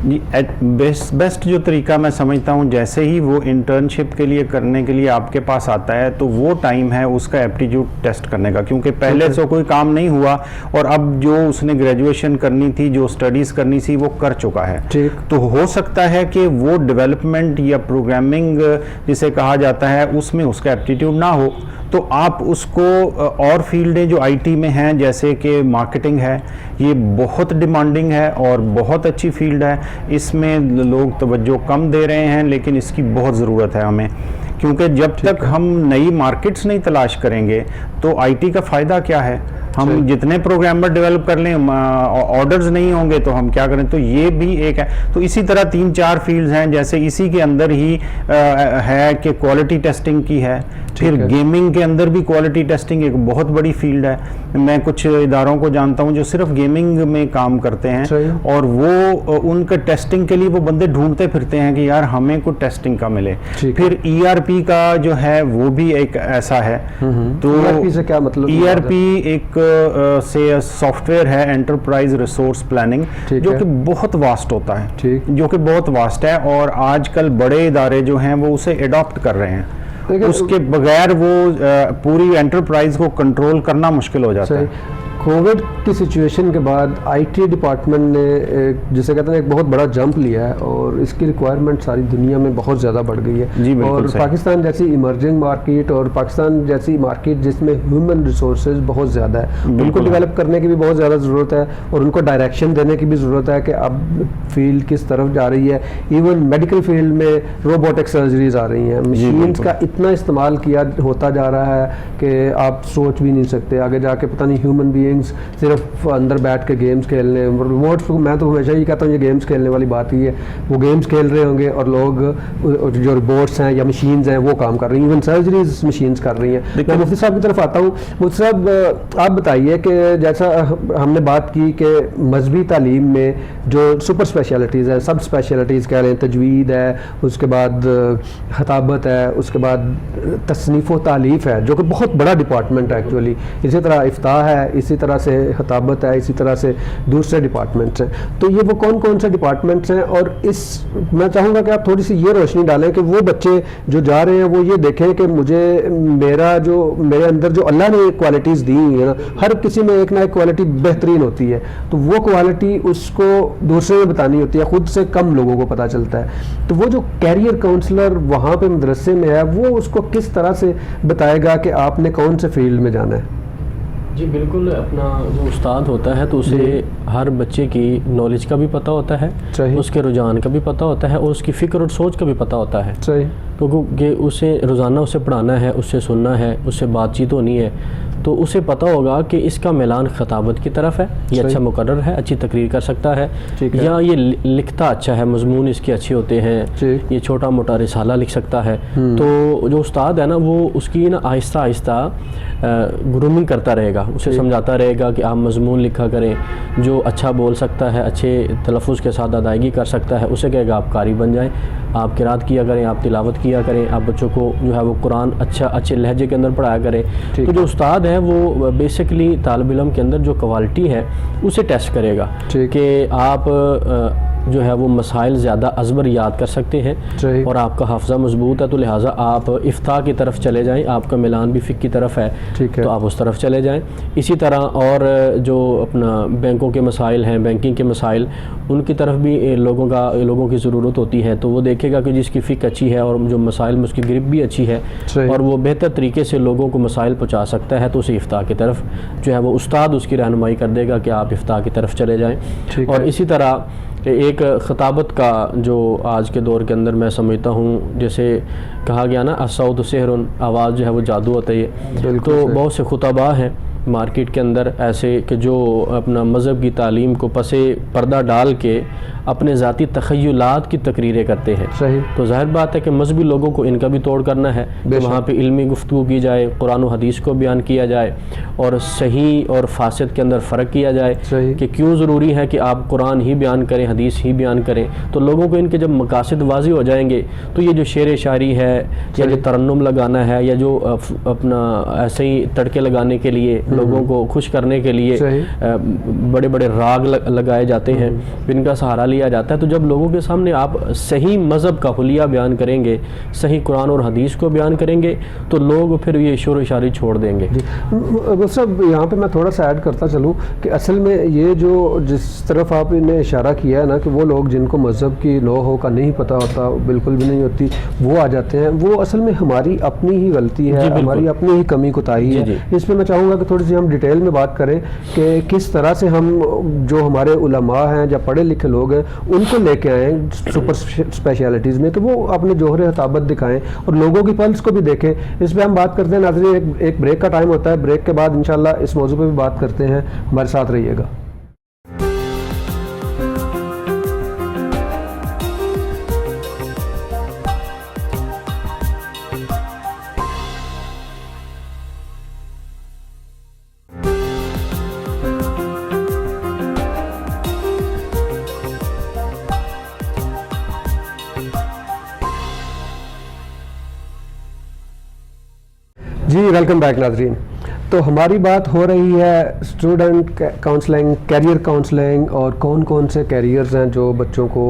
جی بیسٹ جو طریقہ میں سمجھتا ہوں، جیسے ہی وہ انٹرنشپ کے لیے کرنے کے لیے آپ کے پاس آتا ہے تو وہ ٹائم ہے اس کا ایپٹیٹیوڈ ٹیسٹ کرنے کا، کیونکہ پہلے سے کوئی کام نہیں ہوا اور اب جو اس نے گریجویشن کرنی تھی، جو اسٹڈیز کرنی تھی وہ کر چکا ہے. تو ہو سکتا ہے کہ وہ ڈیولپمنٹ یا پروگرامنگ جسے کہا جاتا ہے اس میں اس کا ایپٹیٹیوڈ نہ ہو، تو آپ اس کو اور فیلڈیں جو آئی ٹی میں ہیں جیسے کہ مارکیٹنگ ہے، یہ بہت ڈیمانڈنگ ہے اور بہت اچھی فیلڈ ہے، اس میں لوگ توجہ کم دے رہے ہیں لیکن اس کی بہت ضرورت ہے ہمیں، کیونکہ جب تک ہم نئی مارکیٹس نہیں تلاش کریں گے تو آئی ٹی کا فائدہ کیا ہے؟ ہم جتنے پروگرامر ڈیولپ کر لیں آرڈرز نہیں ہوں گے تو ہم کیا کریں؟ تو یہ بھی ایک ہے. تو اسی طرح 3-4 فیلڈز ہیں، جیسے اسی کے اندر ہی ہے کہ کوالٹی ٹیسٹنگ کی ہے، پھر گیمنگ کے اندر بھی کوالٹی ٹیسٹنگ ایک بہت بڑی فیلڈ ہے. میں کچھ اداروں کو جانتا ہوں جو صرف گیمنگ میں کام کرتے ہیں اور وہ ان کے ٹیسٹنگ کے لیے وہ بندے ڈھونڈتے پھرتے ہیں کہ یار ہمیں کوئی ٹیسٹنگ کا ملے. پھر ای آر پی کا جو ہے وہ بھی ایک ایسا ہے. تو ای آر پی ایک سافٹ ویئر ہے، انٹرپرائز ریسورس پلاننگ، جو کہ بہت واسٹ ہوتا ہے، جو کہ بہت واسٹ ہے، اور آج کل بڑے ادارے جو ہیں وہ اسے اڈاپٹ کر رہے ہیں. اس کے بغیر وہ پوری انٹرپرائز کو کنٹرول کرنا مشکل ہو جاتا ہے. کووڈ کی سچویشن کے بعد آئی ٹی ڈپارٹمنٹ نے جسے کہتے ہیں ایک بہت بڑا جمپ لیا ہے اور اس کی ریکوائرمنٹ ساری دنیا میں بہت زیادہ بڑھ گئی ہے. اور پاکستان جیسی ایمرجنگ مارکیٹ اور پاکستان جیسی مارکیٹ جس میں ہیومن ریسورسز بہت زیادہ ہے، ان کو ڈیولپ کرنے کی بھی بہت زیادہ ضرورت ہے اور ان کو ڈائریکشن دینے کی بھی ضرورت ہے کہ اب فیلڈ کس طرف جا رہی ہے. ایون میڈیکل فیلڈ میں روبوٹک سرجریز آ رہی ہیں، مشینز کا اتنا استعمال کیا ہوتا جا رہا ہے کہ آپ سوچ بھی نہیں سکتے. آگے جا کے پتہ نہیں ہیومن بینگز صرف اندر بیٹھ کے گیمز کھیلنے، میں تو ہمیشہ یہ کہتا ہوں یہ گیمز کھیلنے والی بات ہی ہے. وہ گیمز کھیل رہے ہوں گے اور لوگ جو روبوٹس ہیں یا مشینز ہیں وہ کام کر رہی ہیں، ایون سرجریز مشینز کر رہی ہیں. میں مفتی صاحب کی طرف آتا ہوں. مفتی صاحب آپ بتائیے کہ جیسا ہم نے بات کی کہ مذہبی تعلیم میں جو سپر اسپیشلٹیز ہیں، سب اسپیشلٹیز کہہ رہے ہیں، تجوید ہے، اس کے بعد خطابت ہے، اس کے بعد تصنیف و تالیف ہے جو کہ بہت بڑا ڈپارٹمنٹ ہے ایکچولی، اسی طرح افتاح ہے، اسی طرح سے خطابت ہے، اسی طرح سے دوسرے ڈپارٹمنٹس ہیں. تو یہ وہ کون کون سے ڈپارٹمنٹس ہیں؟ اور میں چاہوں گا کہ آپ تھوڑی سی یہ روشنی ڈالیں کہ وہ بچے جو جا رہے ہیں وہ یہ دیکھیں کہ مجھے میرے اندر جو اللہ نے کوالٹیز دی ہوئی ہیں نا، ہر کسی میں ایک نہ ایک کوالٹی بہترین ہوتی ہے، تو وہ کوالٹی اس کو دوسرے میں بتانی ہوتی ہے، خود سے کم لوگوں کو پتہ چلتا ہے. تو وہ جو کیریئر کاؤنسلر وہاں پہ مدرسے میں ہے وہ اس کو کس طرح سے بتائے گا کہ آپ نے کون سے فیلڈ میں جانا ہے؟ جی بالکل، اپنا جو استاد ہوتا ہے تو اسے ہر بچے کی نالج کا بھی پتہ ہوتا ہے، اس کے رجحان کا بھی پتہ ہوتا ہے اور اس کی فکر اور سوچ کا بھی پتہ ہوتا ہے. کیونکہ اسے روزانہ اسے پڑھانا ہے، اس سے سننا ہے، اس سے بات چیت ہونی ہے، تو اسے پتہ ہوگا کہ اس کا میلان خطابت کی طرف ہے، یہ اچھا مقرر ہے، اچھی تقریر کر سکتا ہے، یا یہ لکھتا اچھا ہے، مضمون اس کے اچھے ہوتے ہیں، یہ چھوٹا موٹا رسالہ لکھ سکتا ہے. تو جو استاد ہے نا وہ اس کی نا آہستہ آہستہ گرومنگ کرتا رہے گا، اسے سمجھاتا رہے گا کہ آپ مضمون لکھا کریں، جو اچھا بول سکتا ہے، اچھے تلفظ کے ساتھ ادائیگی کر سکتا ہے، اسے کہے گا آپ قاری بن جائیں، آپ قرات کیا کریں، آپ تلاوت کیا کریں، آپ بچوں کو جو ہے وہ قرآن اچھے لہجے کے اندر پڑھایا کریں. تو جو استاد ہے وہ بیسکلی طالب علم کے اندر جو کوالٹی ہے اسے ٹیسٹ کرے گا کہ آپ جو ہے وہ مسائل زیادہ ازبر یاد کر سکتے ہیں اور آپ کا حافظہ مضبوط ہے، تو لہٰذا آپ افتاح کی طرف چلے جائیں، آپ کا میلان بھی فقہ کی طرف ہے تو آپ اس طرف چلے جائیں. اسی طرح اور جو اپنا بینکوں کے مسائل ہیں، بینکنگ کے مسائل، ان کی طرف بھی لوگوں کی ضرورت ہوتی ہے، تو وہ دیکھے گا کہ جس کی فقہ اچھی ہے اور جو مسائل میں اس کی گرپ بھی اچھی ہے اور وہ بہتر طریقے سے لوگوں کو مسائل پہنچا سکتا ہے، تو اسے افتاح کی طرف جو ہے وہ استاد اس کی رہنمائی کر دے گا کہ آپ افتاح کی طرف چلے جائیں. اور اسی طرح ایک خطابت کا جو آج کے دور کے اندر میں سمجھتا ہوں، جیسے کہا گیا نا الصوت سحر، آواز جو ہے وہ جادو ہوتا ہے. تو بہت سے خطباء ہیں مارکیٹ کے اندر ایسے کہ جو اپنا مذہب کی تعلیم کو پس پردہ ڈال کے اپنے ذاتی تخیلات کی تقریریں کرتے ہیں. تو ظاہر بات ہے کہ مذہبی لوگوں کو ان کا بھی توڑ کرنا ہے کہ وہاں پہ علمی گفتگو کی جائے، قرآن و حدیث کو بیان کیا جائے اور صحیح اور فاسد کے اندر فرق کیا جائے کہ کیوں ضروری ہے کہ آپ قرآن ہی بیان کریں، حدیث ہی بیان کریں. تو لوگوں کو ان کے جب مقاصد واضح ہو جائیں گے تو یہ جو شعر شاعری ہے یا جو ترنم لگانا ہے یا جو اپنا ایسے ہی تڑکے لگانے کے لیے لوگوں کو خوش کرنے کے لیے بڑے بڑے راگ لگائے جاتے ہیں، ان کا سہارا لیا جاتا ہے. تو جب لوگوں کے سامنے آپ صحیح مذہب کا حلیہ بیان کریں گے، صحیح قرآن اور حدیث کو بیان کریں گے، تو لوگ پھر یہ شور و شاری چھوڑ دیں گے. صاحب یہاں پہ میں تھوڑا سا ایڈ کرتا چلوں کہ اصل میں یہ جو جس طرف آپ نے اشارہ کیا ہے نا کہ وہ لوگ جن کو مذہب کی نو ہو کا نہیں پتہ ہوتا، بالکل بھی نہیں ہوتی، وہ آ جاتے ہیں، وہ اصل میں ہماری اپنی ہی غلطی ہے، ہماری اپنی ہی کمی کوتاہی ہے. اس پہ میں چاہوں گا کہ تھوڑی سی ہم ڈیٹیل میں بات کریں کہ کس طرح سے ہم جو ہمارے علماء ہیں یا پڑھے لکھے لوگ ہیں ان کو لے کے آئیں سپر اسپیشلٹیز میں، تو وہ اپنے جوہر خطابت دکھائیں اور لوگوں کی پلس کو بھی دیکھیں. اس پہ ہم بات کرتے ہیں. ناظرین ایک بریک کا ٹائم ہوتا ہے، بریک کے بعد انشاءاللہ اس موضوع پہ بھی بات کرتے ہیں. ہمارے ساتھ رہیے گا. جی ویلکم بیک ناظرین. تو ہماری بات ہو رہی ہے اسٹوڈنٹ کاؤنسلنگ، کیریئر کاؤنسلنگ اور کون کون سے کیریئرز ہیں جو بچوں کو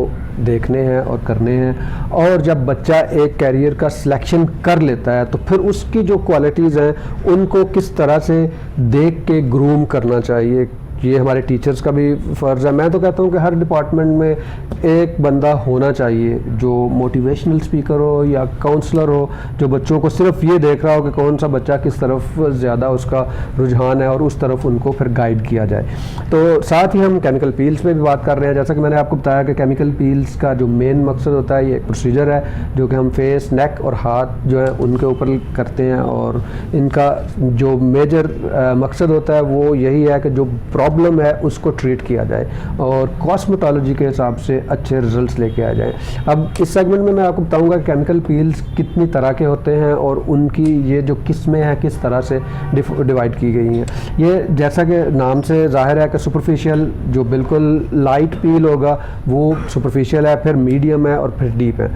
دیکھنے ہیں اور کرنے ہیں. اور جب بچہ ایک کیریئر کا سلیکشن کر لیتا ہے تو پھر اس کی جو کوالٹیز ہیں ان کو کس طرح سے دیکھ کے گروم کرنا چاہیے. یہ ہمارے ٹیچرز کا بھی فرض ہے. میں تو کہتا ہوں کہ ہر ڈپارٹمنٹ میں ایک بندہ ہونا چاہیے جو موٹیویشنل اسپیکر ہو یا کاؤنسلر ہو، جو بچوں کو صرف یہ دیکھ رہا ہو کہ کون سا بچہ کس طرف زیادہ اس کا رجحان ہے اور اس طرف ان کو پھر گائیڈ کیا جائے. تو ساتھ ہی ہم کیمیکل پیلز پہ بھی بات کر رہے ہیں. جیسا کہ میں نے آپ کو بتایا کہ کیمیکل پیلز کا جو مین مقصد ہوتا ہے، یہ ایک پروسیجر ہے جو کہ ہم فیس، نیک اور ہاتھ جو ہے ان کے اوپر کرتے ہیں، اور ان کا جو میجر مقصد ہوتا ہے وہ یہی ہے کہ جو پرابلم ہے اس کو ٹریٹ کیا جائے اور کاسمیٹالوجی کے حساب سے اچھے ریزلٹس لے کے آ جائیں. اب اس سیگمنٹ میں آپ کو بتاؤں گا کہ کیمیکل پیلز کتنی طرح کے ہوتے ہیں اور ان کی یہ جو قسمیں ہیں کس طرح سے ڈیوائڈ کی گئی ہیں. یہ جیسا کہ نام سے ظاہر ہے کہ سپرفیشیل جو بالکل لائٹ پیل ہوگا وہ سپرفیشیل ہے، پھر میڈیم ہے اور پھر ڈیپ ہے.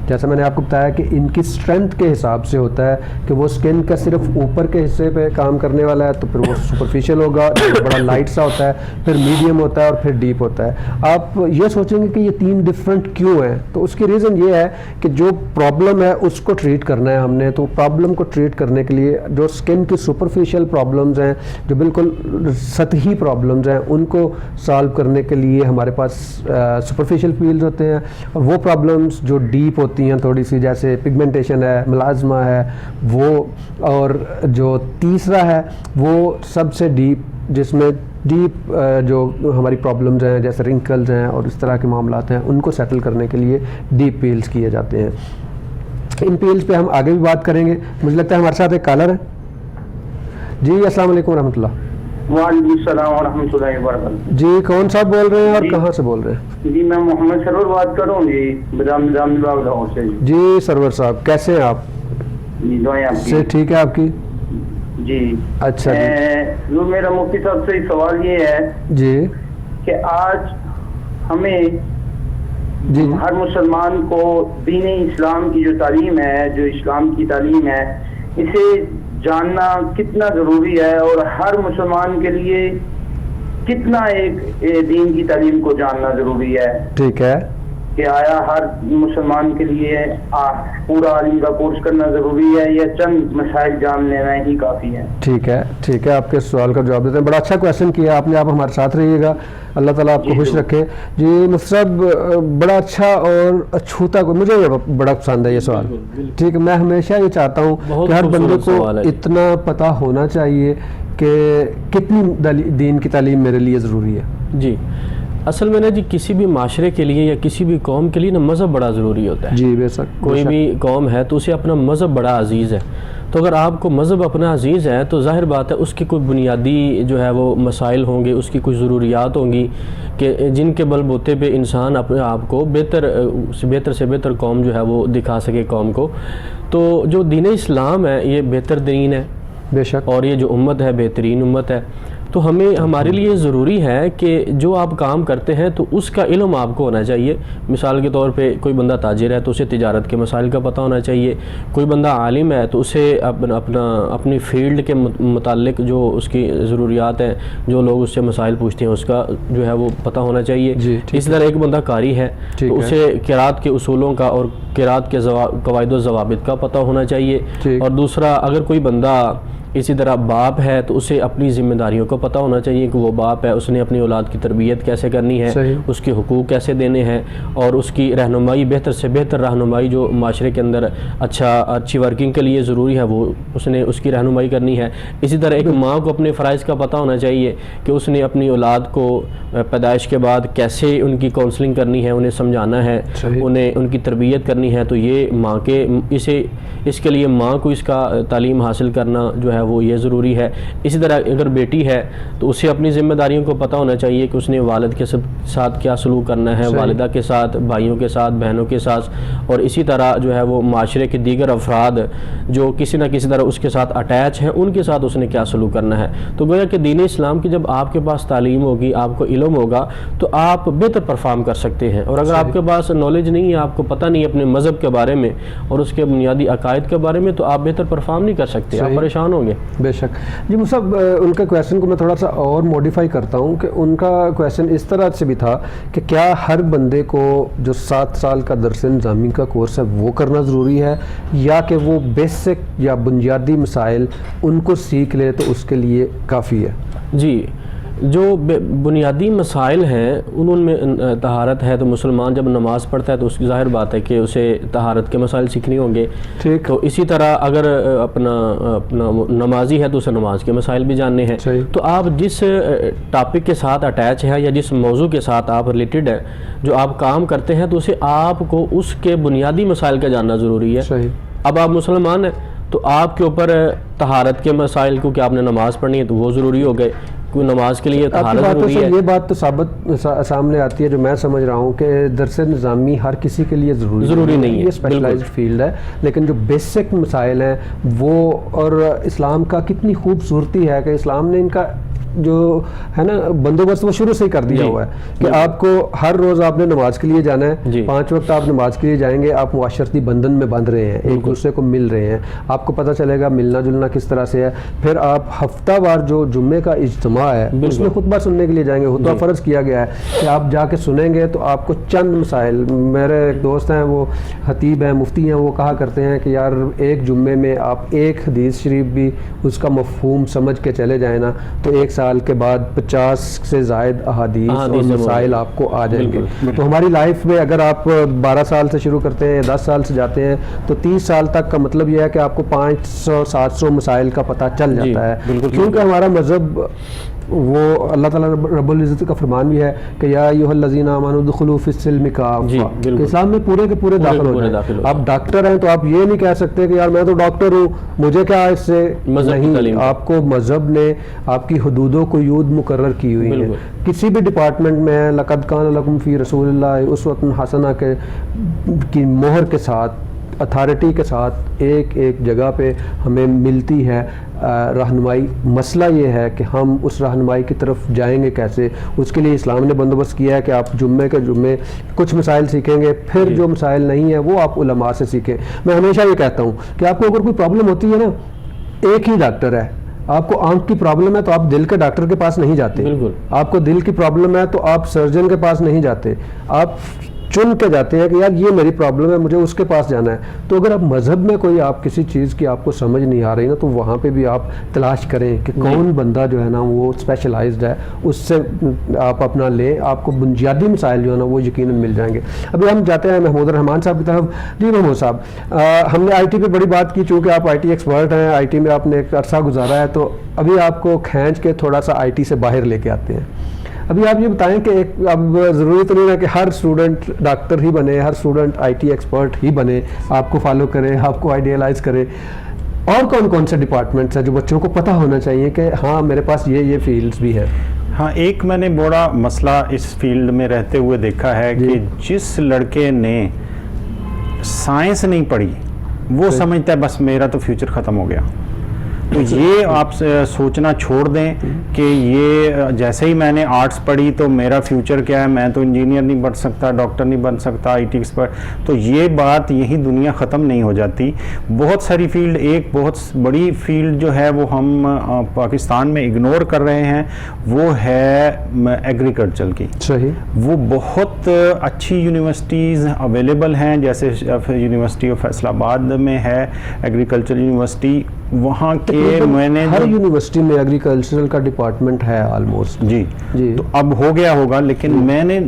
جیسا میں نے آپ کو بتایا کہ ان کی اسٹرینتھ کے حساب سے ہوتا ہے کہ وہ اسکن کا صرف اوپر کے حصے پہ کام کرنے والا ہے تو پھر وہ سپرفیشیل ہوگا، بڑا لائٹ سا ہوتا ہے، پھر میڈیم ہوتا ہے اور پھر ڈیپ ہوتا ہے. آپ یہ سوچیں گے کہ یہ تین ڈفرینٹ کیوں ہیں، تو اس کی ریزن یہ ہے کہ جو پرابلم ہے اس کو ٹریٹ کرنا ہے ہم نے. تو پرابلم کو ٹریٹ کرنے کے لیے جو اسکن کی سپرفیشیل پرابلمز ہیں، جو بالکل سطحی پرابلمز ہیں، ان کو سالو کرنے کے لیے ہمارے پاس سپرفیشیل پیلز ہوتے ہیں. اور وہ پرابلمز جو ڈیپ ہوتی ہیں تھوڑی سی، جیسے پگمنٹیشن ہے، ملازمہ ہے وہ، اور جو تیسرا ہے وہ سب سے ڈیپ، جس میں ڈیپ جو ہماری پرابلمز ہیں جیسے رنکلز ہیں اور اس طرح کے معاملات ہیں ان کو سیٹل کرنے کے لیے ڈیپ پیلز کیے جاتے ہیں. ان پیلز پہ ہم آگے بھی بات کریں گے. مجھے لگتا ہے ہمارے ساتھ ایک کالر ہے. جی السلام علیکم ورحمۃ اللہ. وعلیکم السلام ورحمۃ اللہ وبرکاتہ. جی کون صاحب بول رہے ہیں اور کہاں سے بول رہے ہیں؟ جی میں محمد سرور بات کر رہا ہوں جی، بدام لاہور سے. جی سرور صاحب کیسے ہیں آپ؟ جی دعائیں آپ سے ٹھیک ہے آپ کی؟ جی اچھا. جو میرا مفتی صاحب سے سوال یہ ہے جی کہ آج ہمیں جی ہر مسلمان کو دین اسلام کی جو تعلیم ہے، جو اسلام کی تعلیم ہے، اسے جاننا کتنا ضروری ہے اور ہر مسلمان کے لیے کتنا ایک دین کی تعلیم کو جاننا ضروری ہے. ٹھیک ہے کہ آیا ہر مسلمان کے لیے پورا عالم کا کورس کرنا ضروری ہے یا چند مسائل جان لینا ہی کافی ہے؟ ٹھیک ہے ٹھیک ہے، آپ کے سوال کا جواب دیتے ہیں. بڑا اچھا کویشچن کیا آپ نے. آپ ہمارے ساتھ رہیے گا، اللہ تعالیٰ آپ کو خوش رکھے. جی مفتی صاحب بڑا اچھا اور اچھوتا کو مجھے بڑا پسند ہے یہ سوال. ٹھیک ہے، میں ہمیشہ یہ چاہتا ہوں کہ ہر بندے کو اتنا پتہ ہونا چاہیے کہ کتنی دین کی تعلیم میرے لیے ضروری ہے. جی اصل میں نا جی کسی بھی معاشرے کے لیے یا کسی بھی قوم کے لیے نا مذہب بڑا ضروری ہوتا ہے. جی بے شک. کوئی بھی قوم ہے تو اسے اپنا مذہب بڑا عزیز ہے. تو اگر آپ کو مذہب اپنا عزیز ہے تو ظاہر بات ہے اس کی کوئی بنیادی جو ہے وہ مسائل ہوں گے، اس کی کچھ ضروریات ہوں گی کہ جن کے بل بوتے پہ انسان اپنے آپ کو بہتر سے بہتر قوم جو ہے وہ دکھا سکے قوم کو. تو جو دین اسلام ہے یہ بہتر دین ہے بے شک، اور یہ جو امت ہے بہترین امت ہے. تو ہمیں ہمارے لیے ضروری ہے کہ جو آپ کام کرتے ہیں تو اس کا علم آپ کو ہونا چاہیے. مثال کے طور پہ کوئی بندہ تاجر ہے تو اسے تجارت کے مسائل کا پتہ ہونا چاہیے. کوئی بندہ عالم ہے تو اسے اپنی فیلڈ کے متعلق جو اس کی ضروریات ہیں, جو لوگ اس سے مسائل پوچھتے ہیں, اس کا جو ہے وہ پتہ ہونا چاہیے. اسی طرح ایک بندہ قاری ہے تو اسے قرات کے اصولوں کا اور قرات کے قواعد و ضوابط کا پتہ ہونا چاہیے. اور دوسرا, اگر کوئی بندہ اسی طرح باپ ہے تو اسے اپنی ذمہ داریوں کو پتہ ہونا چاہیے کہ وہ باپ ہے, اس نے اپنی اولاد کی تربیت کیسے کرنی ہے, اس کے حقوق کیسے دینے ہیں, اور اس کی رہنمائی, بہتر سے بہتر رہنمائی جو معاشرے کے اندر اچھی ورکنگ کے لیے ضروری ہے وہ اس نے اس کی رہنمائی کرنی ہے. اسی طرح ایک ماں کو اپنے فرائض کا پتہ ہونا چاہیے کہ اس نے اپنی اولاد کو پیدائش کے بعد کیسے ان کی کونسلنگ کرنی ہے, انہیں سمجھانا ہے, انہیں ان کی تربیت کرنی ہے. تو یہ ماں کے اس کے لیے ماں کو اس کا تعلیم حاصل کرنا جو ہے وہ یہ ضروری ہے. اسی طرح اگر بیٹی ہے تو اسے اپنی ذمہ داریوں کو پتہ ہونا چاہیے کہ اس نے والد کے ساتھ کیا سلوک کرنا ہے, والدہ کے ساتھ, بھائیوں کے ساتھ, بہنوں کے ساتھ, اور اسی طرح جو ہے وہ معاشرے کے دیگر افراد جو کسی نہ کسی طرح اس کے ساتھ اٹیچ ہیں, ان کے ساتھ اس نے کیا سلوک کرنا ہے. تو گویا کہ دین اسلام کی جب آپ کے پاس تعلیم ہوگی, آپ کو علم ہوگا, تو آپ بہتر پرفارم کر سکتے ہیں. اور اگر آپ کے پاس نالج نہیں ہے, آپ کو پتہ نہیں اپنے مذہب کے بارے میں اور اس کے بنیادی عقائد کے بارے میں, تو آپ بہتر پرفارم نہیں کر سکتے, آپ پریشان ہوں گے. بے شک. جی مصعب, ان کا کویسچن کو میں تھوڑا سا اور موڈیفائی کرتا ہوں کہ ان کا کویسچن اس طرح سے بھی تھا کہ کیا ہر بندے کو جو 7 سال کا درس نظامی کا کورس ہے وہ کرنا ضروری ہے, یا کہ وہ بیسک یا بنیادی مسائل ان کو سیکھ لے تو اس کے لیے کافی ہے؟ جی, جو بنیادی مسائل ہیں ان میں طہارت ہے, تو مسلمان جب نماز پڑھتا ہے تو اس کی ظاہر بات ہے کہ اسے طہارت کے مسائل سیکھنے ہوں گے. تو اسی طرح اگر اپنا نمازی ہے تو اسے نماز کے مسائل بھی جاننے ہیں. تو آپ جس ٹاپک کے ساتھ اٹیچ ہے یا جس موضوع کے ساتھ آپ ریلیٹڈ ہے, جو آپ کام کرتے ہیں, تو اسے آپ کو اس کے بنیادی مسائل کا جاننا ضروری ہے. اب آپ مسلمان ہیں تو آپ کے اوپر طہارت کے مسائل, کیونکہ آپ نے نماز پڑھنی ہے تو وہ ضروری ہو گئے, کوئی نماز کے لیے طہارت ضروری ہے. یہ بات تو سامنے آتی ہے, جو میں سمجھ رہا ہوں کہ درس نظامی ہر کسی کے لیے ضروری نہیں ہے, یہ اسپیشلائزڈ فیلڈ ہے. لیکن جو بیسک مسائل ہیں وہ, اور اسلام کا کتنی خوبصورتی ہے کہ اسلام نے ان کا جو ہے نا بندوبست وہ شروع سے ہی کر دیا ہوا ہے کہ آپ کو ہر روز آپ نے نماز کے لیے جانا ہے, 5 وقت آپ نماز کے لیے جائیں گے, آپ معاشرتی بندھن میں باندھ رہے ہیں, ایک دوسرے کو مل رہے ہیں, آپ کو پتہ چلے گا ملنا جلنا کس طرح سے ہے. پھر آپ ہفتہ وار جو جمعے کا اجتماع ہے اس میں خطبہ سننے کے لیے جائیں گے, خطبہ فرض کیا گیا ہے کہ آپ جا کے سنیں گے تو آپ کو چند مسائل, میرے ایک دوست ہیں وہ خطیب ہیں, مفتی ہیں, وہ کہا کرتے ہیں کہ یار ایک جمعے میں آپ ایک حدیث شریف بھی اس کا مفہوم سمجھ کے چلے جائیں نا, تو ایک سال کے بعد 50 سے زائد احادیث اور مسائل آپ کو آ جائیں گے. تو ہماری لائف میں اگر آپ 12 سال سے شروع کرتے ہیں, 10 سال سے جاتے ہیں, تو 30 سال تک کا مطلب یہ ہے کہ آپ کو 500-700 مسائل کا پتہ چل جاتا ہے. کیونکہ ہمارا مذہب وہ اللہ تعالیٰ رب العزت کا فرمان بھی ہے کہ یا ایھا الذین آمنوا ادخلوا فی السلم کافہ, کہ اسلام میں پورے کے پورے داخل ہو جائیں. آپ ڈاکٹر ہیں تو آپ یہ نہیں کہہ سکتے کہ یار میں تو ڈاکٹر ہوں, مجھے کیا اس سے نہیں. آپ کو مذہب نے آپ کی حدود و قیود مقرر کی ہوئی ہے. کسی بھی ڈپارٹمنٹ میں لقد کان لکم فی رسول اللہ اسوۃ حسنہ کی مہر کے ساتھ, اتھارٹی کے ساتھ ایک جگہ پہ ہمیں ملتی ہے رہنمائی. مسئلہ یہ ہے کہ ہم اس رہنمائی کی طرف جائیں گے کیسے, اس کے لیے اسلام نے بندوبست کیا ہے کہ آپ جمعے کے جمعے کچھ مسائل سیکھیں گے, پھر جو مسائل نہیں ہیں وہ آپ علماء سے سیکھیں. میں ہمیشہ یہ کہتا ہوں کہ آپ کو اگر کوئی پرابلم ہوتی ہے نا, ایک ہی ڈاکٹر ہے. آپ کو آنکھ کی پرابلم ہے تو آپ دل کے ڈاکٹر کے پاس نہیں جاتے, آپ کو دل کی پرابلم ہے تو آپ سرجن کے پاس نہیں جاتے, آپ چن کے جاتے ہیں کہ یار یہ میری پرابلم ہے, مجھے اس کے پاس جانا ہے. تو اگر آپ مذہب میں کوئی آپ کسی چیز کی آپ کو سمجھ نہیں آ رہی نا, تو وہاں پہ بھی آپ تلاش کریں کہ کون بندہ جو ہے نا وہ اسپیشلائزڈ ہے, اس سے آپ اپنا لیں, آپ کو بنیادی مسائل جو ہے نا وہ یقیناً مل جائیں گے. ابھی ہم جاتے ہیں محمود الرحمان صاحب کی طرف. جی محمود صاحب, ہم نے آئی ٹی پہ بڑی بات کی, چونکہ آپ آئی ٹی ایکسپرٹ ہیں, آئی ٹی میں آپ نے ایک عرصہ گزارا ہے, تو ابھی آپ کو کھینچ کے تھوڑا سا آئی ٹی سے باہر لے کے آتے ہیں. ابھی آپ یہ بتائیں کہ اب ضروری تو نہیں ہے کہ ہر اسٹوڈنٹ ڈاکٹر ہی بنے, ہر student I T expert he بنے, آپ کو فالو کرے, آپ کو آئیڈیالائز کرے. اور کون کون سے ڈپارٹمنٹس ہیں جو بچوں کو پتہ ہونا چاہیے کہ ہاں میرے پاس یہ فیلڈز بھی ہیں؟ ہاں, ایک میں نے بڑا مسئلہ اس فیلڈ میں رہتے ہوئے دیکھا ہے کہ جس لڑکے نے سائنس نہیں پڑھی وہ سمجھتا ہے بس میرا تو فیوچر ختم ہو گیا. تو یہ آپ سوچنا چھوڑ دیں کہ یہ جیسے ہی میں نے آرٹس پڑھی تو میرا فیوچر کیا ہے, میں تو انجینئر نہیں بن سکتا, ڈاکٹر نہیں بن سکتا, آئی ٹی ایکسپرٹ. تو یہ بات یہی دنیا ختم نہیں ہو جاتی. بہت ساری فیلڈ, ایک بہت بڑی فیلڈ جو ہے وہ ہم پاکستان میں اگنور کر رہے ہیں, وہ ہے ایگریکلچر کی. صحیح. وہ بہت اچھی یونیورسٹیز اویلیبل ہیں, جیسے یونیورسٹی آف فیصل آباد میں ہے ایگریکلچر یونیورسٹی, وہاں کے میں نے ہر یونیورسٹی میں ایگریکلچرل کا ڈپارٹمنٹ ہے آلموسٹ. جی جی, تو اب ہو گیا ہوگا, لیکن میں نے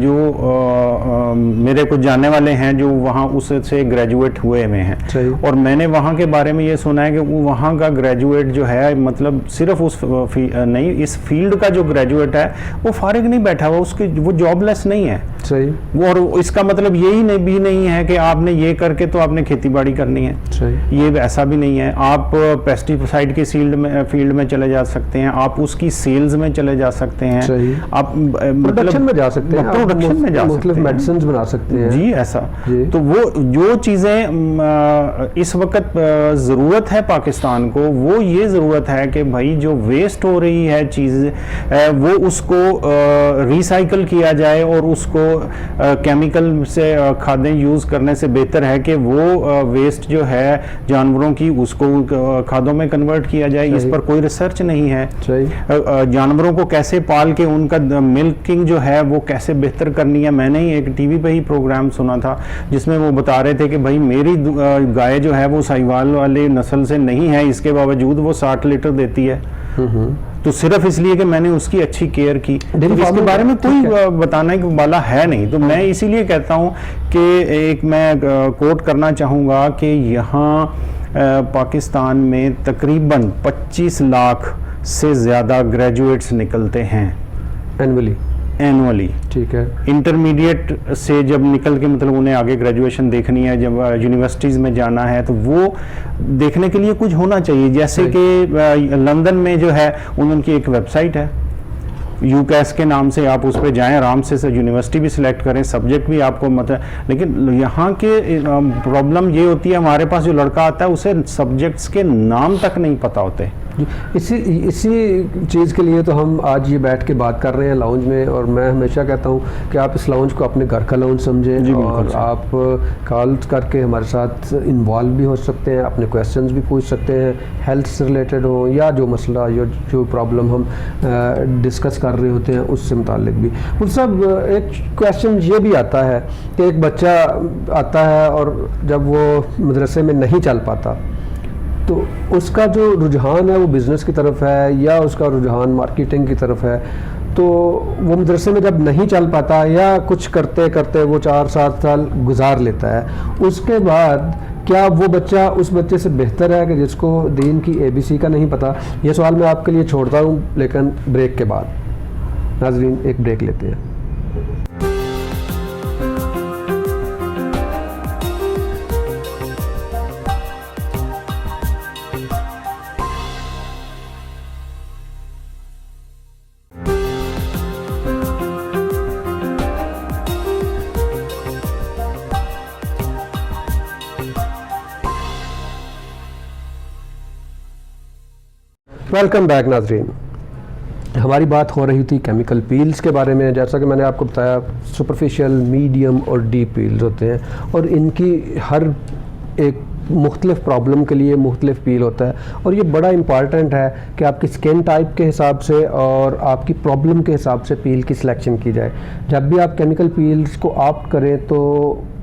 جو میرے کچھ جاننے والے ہیں جو وہاں اس سے گریجویٹ ہوئے ہیں, اور میں نے وہاں کے بارے میں یہ سنا ہے کہ وہاں کا گریجویٹ جو ہے, مطلب صرف اس نہیں, اس فیلڈ کا جو گریجویٹ ہے وہ فارغ نہیں بیٹھا ہوا, اس کی وہ جاب لیس نہیں ہے. صحیح. وہ, اور اس کا مطلب یہی بھی نہیں ہے کہ آپ نے یہ کر کے تو آپ نے کھیتی باڑی کرنی ہے. صحیح. یہ ایسا بھی نہیں ہے. آپ پیسٹی سائڈ کی فیلڈ میں چلے جا سکتے ہیں, آپ اس کی سیلز میں چلے جا سکتے ہیں, آپ پروڈکشن میں جا سکتے ہیں, پروڈکشن میں جا سکتے ہیں, میڈیسنز بنا سکتے ہیں. جی ایسا. تو وہ جو چیزیں اس وقت ضرورت ہے پاکستان کو, وہ یہ ضرورت ہے کہ بھائی جو ویسٹ ہو رہی ہے چیز, وہ اس کو ریسائیکل کیا جائے, اور اس کو کیمیکل سے کھادیں یوز کرنے سے بہتر ہے کہ وہ ویسٹ جو ہے جانوروں کی, اس کو کھادوں میں کنورٹ کیا جائے. اس پر کوئی ریسرچ نہیں ہے. جانوروں کو کیسے پال کے ان کا ملکنگ جو ہے وہ کیسے بہتر کرنی ہے. میں نے ایک ٹی وی پہ ہی پروگرام سنا تھا جس میں وہ بتا رہے تھے کہ بھائی میری گائے جو ہے وہ ساہیوال والے نسل سے نہیں ہے, اس کے باوجود وہ 60 لیٹر دیتی ہے, تو صرف اس لیے کہ میں نے اس کی اچھی کیئر کی. اس کے بارے میں کوئی بتانا والا ہے نہیں. تو میں اسی لیے کہتا ہوں کہ ایک میں کوٹ کرنا چاہوں گا کہ یہاں پاکستان میں تقریباً 25 لاکھ سے زیادہ گریجویٹس نکلتے ہیں اینولی. ٹھیک ہے. انٹرمیڈیٹ سے جب نکل کے مطلب انہیں آگے گریجویشن دیکھنی ہے, جب یونیورسٹیز میں جانا ہے, تو وہ دیکھنے کے لیے کچھ ہونا چاہیے. جیسے کہ لندن میں جو ہے ان کی ایک ویب سائٹ ہے UCAS کے نام سے, آپ اس پہ جائیں, آرام سے یونیورسٹی بھی سلیکٹ کریں, سبجیکٹ بھی آپ کو لیکن یہاں کے پرابلم یہ ہوتی ہے, ہمارے پاس جو لڑکا آتا ہے اسے سبجیکٹس کے نام تک نہیں پتہ ہوتے. اسی چیز کے لیے تو ہم آج یہ بیٹھ کے بات کر رہے ہیں لاؤنج میں, اور میں ہمیشہ کہتا ہوں کہ آپ اس لاؤنج کو اپنے گھر کا لاؤنج سمجھیں, اور آپ کال کر کے ہمارے ساتھ انوالو بھی ہو سکتے ہیں, اپنے کویسچنز بھی پوچھ سکتے ہیں, ہیلتھ سے ریلیٹڈ ہوں یا جو مسئلہ یا جو پرابلم ہم ڈسکس کر رہے ہوتے ہیں اس سے متعلق بھی. وہ سب ایک کویسچن یہ بھی آتا ہے کہ ایک بچہ آتا ہے اور جب وہ مدرسے میں نہیں چل پاتا, تو اس کا جو رجحان ہے وہ بزنس کی طرف ہے یا اس کا رجحان مارکیٹنگ کی طرف ہے, تو وہ مدرسے میں جب نہیں چل پاتا یا کچھ کرتے کرتے وہ 4-7 سال گزار لیتا ہے, اس کے بعد کیا وہ بچہ اس بچے سے بہتر ہے کہ جس کو دین کی ABC کا نہیں پتہ؟ یہ سوال میں آپ کے لیے چھوڑتا ہوں, لیکن بریک کے بعد. ناظرین ایک بریک لیتے ہیں. ویلکم بیک ناظرین. ہماری بات ہو رہی تھی کیمیکل پیلز کے بارے میں. جیسا کہ میں نے آپ کو بتایا, سپرفیشل, میڈیم اور ڈیپ پیلز ہوتے ہیں, اور ان کی ہر ایک مختلف پرابلم کے لیے مختلف پیل ہوتا ہے, اور یہ بڑا امپارٹنٹ ہے کہ آپ کی سکن ٹائپ کے حساب سے اور آپ کی پرابلم کے حساب سے پیل کی سلیکشن کی جائے. جب بھی آپ کیمیکل پیلز کو آپٹ کریں تو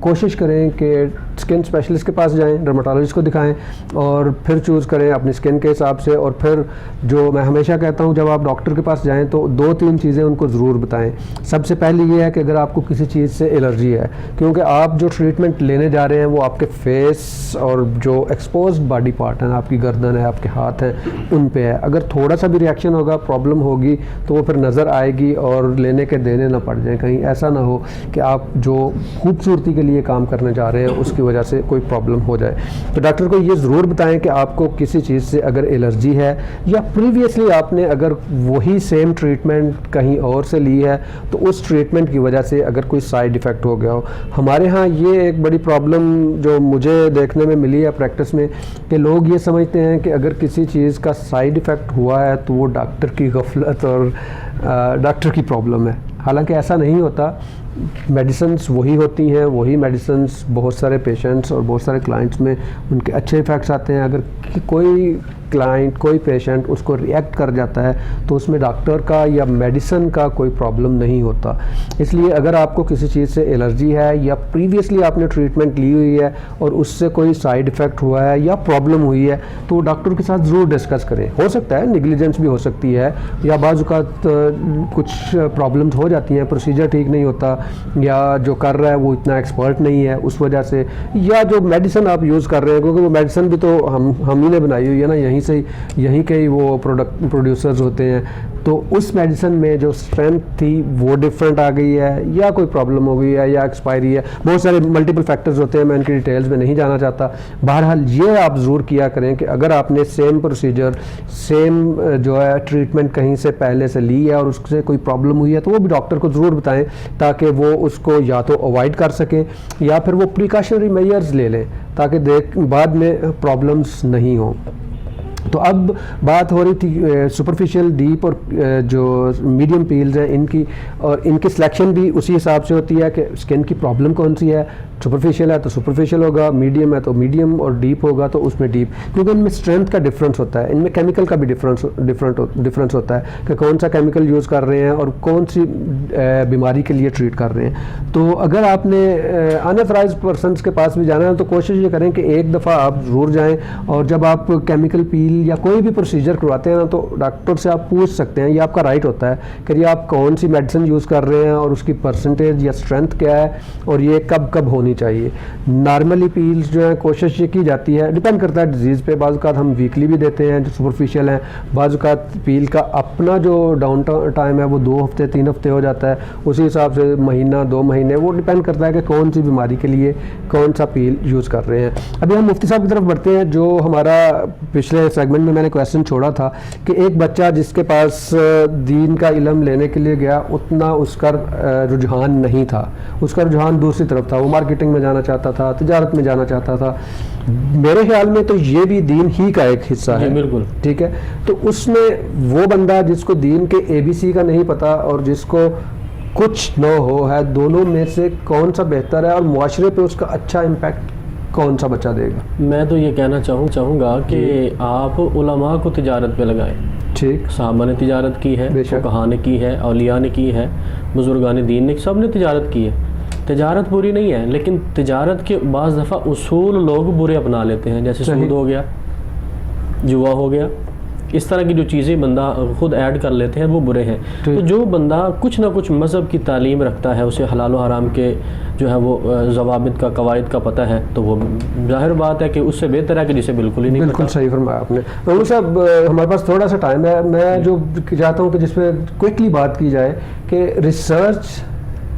کوشش کریں کہ سکن اسپیشلسٹ کے پاس جائیں, ڈرماٹولوجسٹ کو دکھائیں, اور پھر چوز کریں اپنی سکن کے حساب سے. اور پھر جو میں ہمیشہ کہتا ہوں, جب آپ ڈاکٹر کے پاس جائیں تو 2-3 چیزیں ان کو ضرور بتائیں. سب سے پہلی یہ ہے کہ اگر آپ کو کسی چیز سے الرجی ہے, کیونکہ آپ جو ٹریٹمنٹ لینے جا رہے ہیں وہ آپ کے فیس اور جو ایکسپوزڈ باڈی پارٹ ہیں, آپ کی گردن ہے, آپ کے ہاتھ ہیں, ان پہ ہے. اگر تھوڑا سا بھی ریئیکشن ہوگا, پرابلم ہوگی, تو وہ پھر نظر آئے گی اور لینے کے دینے نہ پڑ جائیں. کہیں ایسا نہ ہو کہ آپ جو خوبصورتی کے لیے کام کرنے جا رہے ہیں اس کی وجہ سے کوئی پرابلم ہو جائے. تو ڈاکٹر کو یہ ضرور بتائیں کہ آپ کو کسی چیز سے اگر الرجی ہے یا پریویسلی آپ نے اگر وہی سیم ٹریٹمنٹ کہیں اور سے لی ہے تو اس ٹریٹمنٹ کی وجہ سے اگر کوئی سائیڈ ایفیکٹ ہو گیا ہو. ہمارے ہاں یہ ایک بڑی پرابلم جو مجھے دیکھنے میں ملی ہے پریکٹس میں کہ لوگ یہ سمجھتے ہیں کہ اگر کسی چیز کا سائیڈ ایفیکٹ ہوا ہے تو وہ ڈاکٹر کی غفلت اور ڈاکٹر کی پرابلم ہے. حالانکہ ایسا نہیں ہوتا. میڈیسنس وہی ہوتی ہیں, وہی میڈیسنس بہت سارے پیشنٹس اور بہت سارے کلائنٹس میں ان کے اچھے ایفیکٹس آتے ہیں. اگر کوئی کلائنٹ کوئی پیشنٹ اس کو ریئیکٹ کر جاتا ہے تو اس میں ڈاکٹر کا یا میڈیسن کا کوئی پرابلم نہیں ہوتا. اس لیے اگر آپ کو کسی چیز سے الرجی ہے یا پریویسلی آپ نے ٹریٹمنٹ لی ہوئی ہے اور اس سے کوئی سائیڈ ایفیکٹ ہوا ہے یا پرابلم ہوئی ہے تو وہ ڈاکٹر کے ساتھ ضرور ڈسکس کریں. ہو سکتا ہے نیگلیجنس بھی ہو سکتی ہے یا بعض اوقات کچھ پرابلمس ہو جاتی ہیں, پروسیجر ٹھیک نہیں ہوتا یا جو کر رہا ہے وہ اتنا ایکسپرٹ نہیں ہے اس وجہ سے, یا جو میڈیسن آپ یوز کر رہے ہیں کیونکہ وہ میڈیسن بھی تو ہم ہی نے بنائی ہوئی ہے نا, یہیں کے ہی وہ پروڈیوسرز ہوتے ہیں. تو اس میڈیسن میں جو اسٹرینتھ تھی وہ ڈفرینٹ آ گئی ہے یا کوئی پرابلم ہو گئی ہے یا ایکسپائری ہے, بہت سارے ملٹیپل فیکٹرز ہوتے ہیں, میں ان کی ڈیٹیلز میں نہیں جانا چاہتا. بہرحال یہ آپ ضرور کیا کریں کہ اگر آپ نے سیم پروسیجر سیم جو ہے ٹریٹمنٹ کہیں سے پہلے سے لی ہے اور اس سے کوئی پرابلم ہوئی ہے تو وہ بھی ڈاکٹر کو ضرور بتائیں تاکہ وہ اس کو یا تو اوائڈ کر سکیں یا پھر وہ پریکاشنری میئرز لے لیں تاکہ بعد میں پرابلمس نہیں ہوں. تو اب بات ہو رہی تھی سپرفیشل, ڈیپ اور جو میڈیم پیلز ہیں ان کی, اور ان کی سلیکشن بھی اسی حساب سے ہوتی ہے کہ اسکن کی پرابلم کون سی ہے. سپرفیشل ہے تو سپرفیشل ہوگا, میڈیم ہے تو میڈیم, اور ڈیپ ہوگا تو اس میں ڈیپ, کیونکہ ان میں اسٹرینتھ کا ڈفرینس ہوتا ہے, ان میں کیمیکل کا بھی ڈفرینس ہوتا ہے کہ کون سا کیمیکل یوز کر رہے ہیں اور کون سی بیماری کے لیے ٹریٹ کر رہے ہیں. تو اگر آپ نے اناتھرائزڈ پرسنس کے پاس بھی جانا ہے تو کوشش یہ کریں کہ ایک دفعہ آپ ضرور جائیں, اور جب آپ کیمیکل پیل یا کوئی بھی پروسیجر کرواتے ہیں نا تو ڈاکٹر سے آپ پوچھ سکتے ہیں, یہ آپ کا رائٹ ہوتا ہے کہ یہ آپ کون سی میڈیسن یوز کر رہے ہیں اور اس کی پرسنٹیج یا اسٹرینتھ کیا ہے اور یہ کب ہونی چاہیے. نارملی پیلز جو ہیں کوشش یہ کی جاتی ہے, ڈپینڈ کرتا ہے ڈیزیز پہ, بعض اوقات ہم ویکلی بھی دیتے ہیں جو سپرفیشل ہیں, بعض اوقات پیل کا اپنا جو ڈاؤن ٹائم ہے وہ 2 ہفتے 3 ہفتے ہو جاتا ہے, اسی حساب سے مہینہ 2 مہینے, وہ ڈپینڈ کرتا ہے کہ کون سی بیماری کے لیے کون سا پیل یوز کر رہے ہیں. ابھی ہم مفتی صاحب کی طرف بڑھتے ہیں. جو ہمارا پچھلے سیگمنٹ میں نے کویسچن چھوڑا تھا کہ ایک بچہ جس کے پاس دین کا علم لینے کے لیے گیا اتنا اس کا رجحان نہیں تھا, اس کا رجحان دوسری طرف تھا, وہ مارکیٹنگ میں جانا چاہتا تھا, تجارت میں جانا چاہتا تھا. میرے خیال میں تو یہ بھی دین ہی کا ایک حصہ ہے. بالکل ٹھیک ہے. تو اس میں وہ بندہ جس کو دین کے ABC کا نہیں پتا اور جس کو کچھ نہ ہو ہے, دونوں میں سے کون سا بہتر ہے اور معاشرے پہ اس کا اچھا امپیکٹ کون سا بچہ دے گا؟ میں تو یہ کہنا چاہوں گا کہ آپ علماء کو تجارت پہ لگائیں. ٹھیک, صحابہ نے تجارت کی ہے, فقہاء نے کی ہے, اولیاء نے کی ہے, بزرگان دین نے, سب نے تجارت کی ہے. تجارت بری نہیں ہے, لیکن تجارت کے بعض دفعہ اصول لوگ برے اپنا لیتے ہیں, جیسے سود ہو گیا, جوا ہو گیا, اس طرح کی جو چیزیں بندہ خود ایڈ کر لیتے ہیں وہ برے ہیں. تو جو بندہ کچھ نہ کچھ مذہب کی تعلیم رکھتا ہے, اسے حلال و حرام کے جو ہے وہ ضوابط کا قواعد کا پتہ ہے, تو وہ ظاہر بات ہے کہ اس سے بہتر ہے کہ جسے بالکل ہی نہیں. بالکل صحیح فرمایا آپ نے. عمر صاحب ہمارے پاس تھوڑا سا ٹائم ہے, میں جو چاہتا ہوں کہ جس پہ کوئکلی بات کی جائے کہ ریسرچ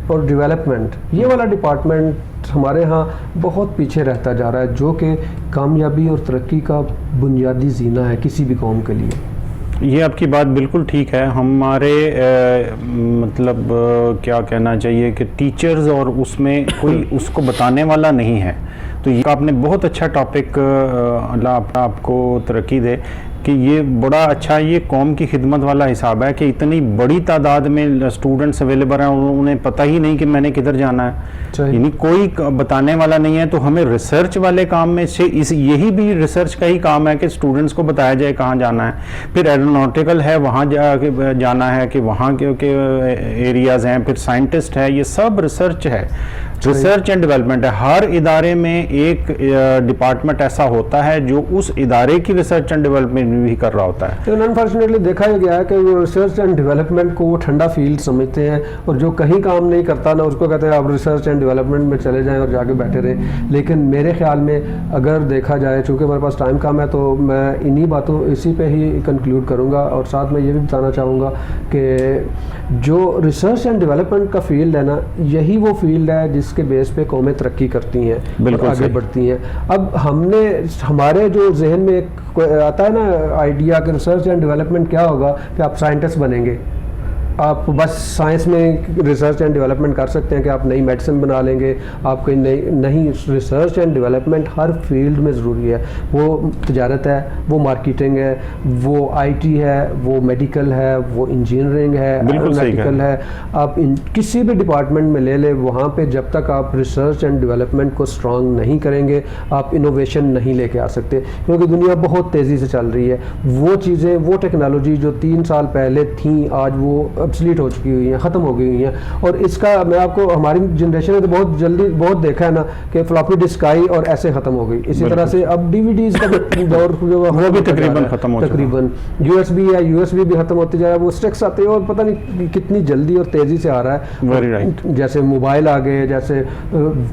اور ڈیولپمنٹ, یہ والا ڈپارٹمنٹ ہمارے ہاں بہت پیچھے رہتا جا رہا ہے, جو کہ کامیابی اور ترقی کا بنیادی زینہ ہے کسی بھی قوم کے لیے. یہ آپ کی بات بالکل ٹھیک ہے. ہمارے مطلب کیا کہنا چاہیے کہ ٹیچرز اور اس میں کوئی اس کو بتانے والا نہیں ہے. تو یہ آپ نے بہت اچھا ٹاپک, اللہ آپ کو ترقی دے, کہ یہ بڑا اچھا یہ قوم کی خدمت والا حساب ہے کہ اتنی بڑی تعداد میں اسٹوڈنٹس اویلیبل ہیں, انہیں پتہ ہی نہیں کہ میں نے کدھر جانا ہے, یعنی کوئی بتانے والا نہیں ہے. تو ہمیں ریسرچ والے کام میں سے یہی بھی ریسرچ کا ہی کام ہے کہ اسٹوڈنٹس کو بتایا جائے کہاں جانا ہے. پھر ایروناٹیکل ہے, وہاں جانا ہے کہ وہاں کے ایریاز ہیں, پھر سائنٹسٹ ہے, یہ سب ریسرچ ہے, ریسرچ اینڈ ڈیولپمنٹ ہے. ہر ادارے میں ایک ڈپارٹمنٹ ایسا ہوتا ہے جو اس ادارے کی ریسرچ اینڈ ڈیولپمنٹ بھی کر رہا ہوتا ہے. لیکن انفارچونیٹلی دیکھا یہ گیا ہے کہ وہ ریسرچ اینڈ ڈیولپمنٹ کو وہ ٹھنڈا فیلڈ سمجھتے ہیں, اور جو کہیں کام نہیں کرتا نا اس کو کہتے ہیں آپ ریسرچ اینڈ ڈیولپمنٹ میں چلے جائیں اور جا کے بیٹھے رہیں. لیکن میرے خیال میں اگر دیکھا جائے, چونکہ ہمارے پاس ٹائم کم ہے, تو میں انہی باتوں اسی پہ ہی کنکلوڈ کروں گا, اور ساتھ میں یہ بھی بتانا چاہوں گا کہ جو ریسرچ اینڈ ڈیولپمنٹ کا فیلڈ ہے نا, یہی وہ فیلڈ ہے جس جس کے بیس پہ قومیں ترقی کرتی ہیں اور آگے صحیح. بڑھتی ہیں. اب ہمارے جو ذہن میں ایک آتا ہے نا آئیڈیا کہ ریسرچ اینڈ ڈیولپمنٹ کیا ہوگا کہ آپ سائنٹسٹ بنیں گے, آپ بس سائنس میں ریسرچ اینڈ ڈیولپمنٹ کر سکتے ہیں کہ آپ نئی میڈیسن بنا لیں گے, آپ کوئی نہیں. Research and development Hare field میں ضروری ہے, وہ تجارت ہے, وہ مارکیٹنگ ہے, وہ آئی ٹی ہے, وہ میڈیکل ہے, وہ انجینئرنگ ہے, ایروناٹیکل ہے, آپ کسی بھی ڈپارٹمنٹ میں لے لیں, وہاں پہ جب تک آپ ریسرچ اینڈ ڈیولپمنٹ کو اسٹرانگ نہیں کریں گے آپ انوویشن نہیں لے کے آ سکتے, کیونکہ دنیا بہت تیزی سے چل رہی ہے. وہ چیزیں, وہ ٹیکنالوجی جو 3 سال پہلے تھیں آج وہ ابسلیٹ ہو چکی ہوئی ہیں, ختم ہو گئی ہوئی ہیں. اور اس کا میں آپ کو, ہماری جنریشن نے تو بہت جلدی بہت دیکھا ہے نا کہ فلاپی ڈسک آئی اور ایسے ختم ہو گئی. اسی طرح سے اب ڈی وی ڈیز کا دور وہ بھی تقریباً ختم ہو چکا, تقریباً یو ایس بی ہے, یو ایس بی بھی ختم ہوتے جا رہا ہے, وہ اسٹیکس آتے ہیں اور پتہ نہیں کتنی جلدی اور تیزی سے آ رہا ہے. جیسے موبائل آ گئے, جیسے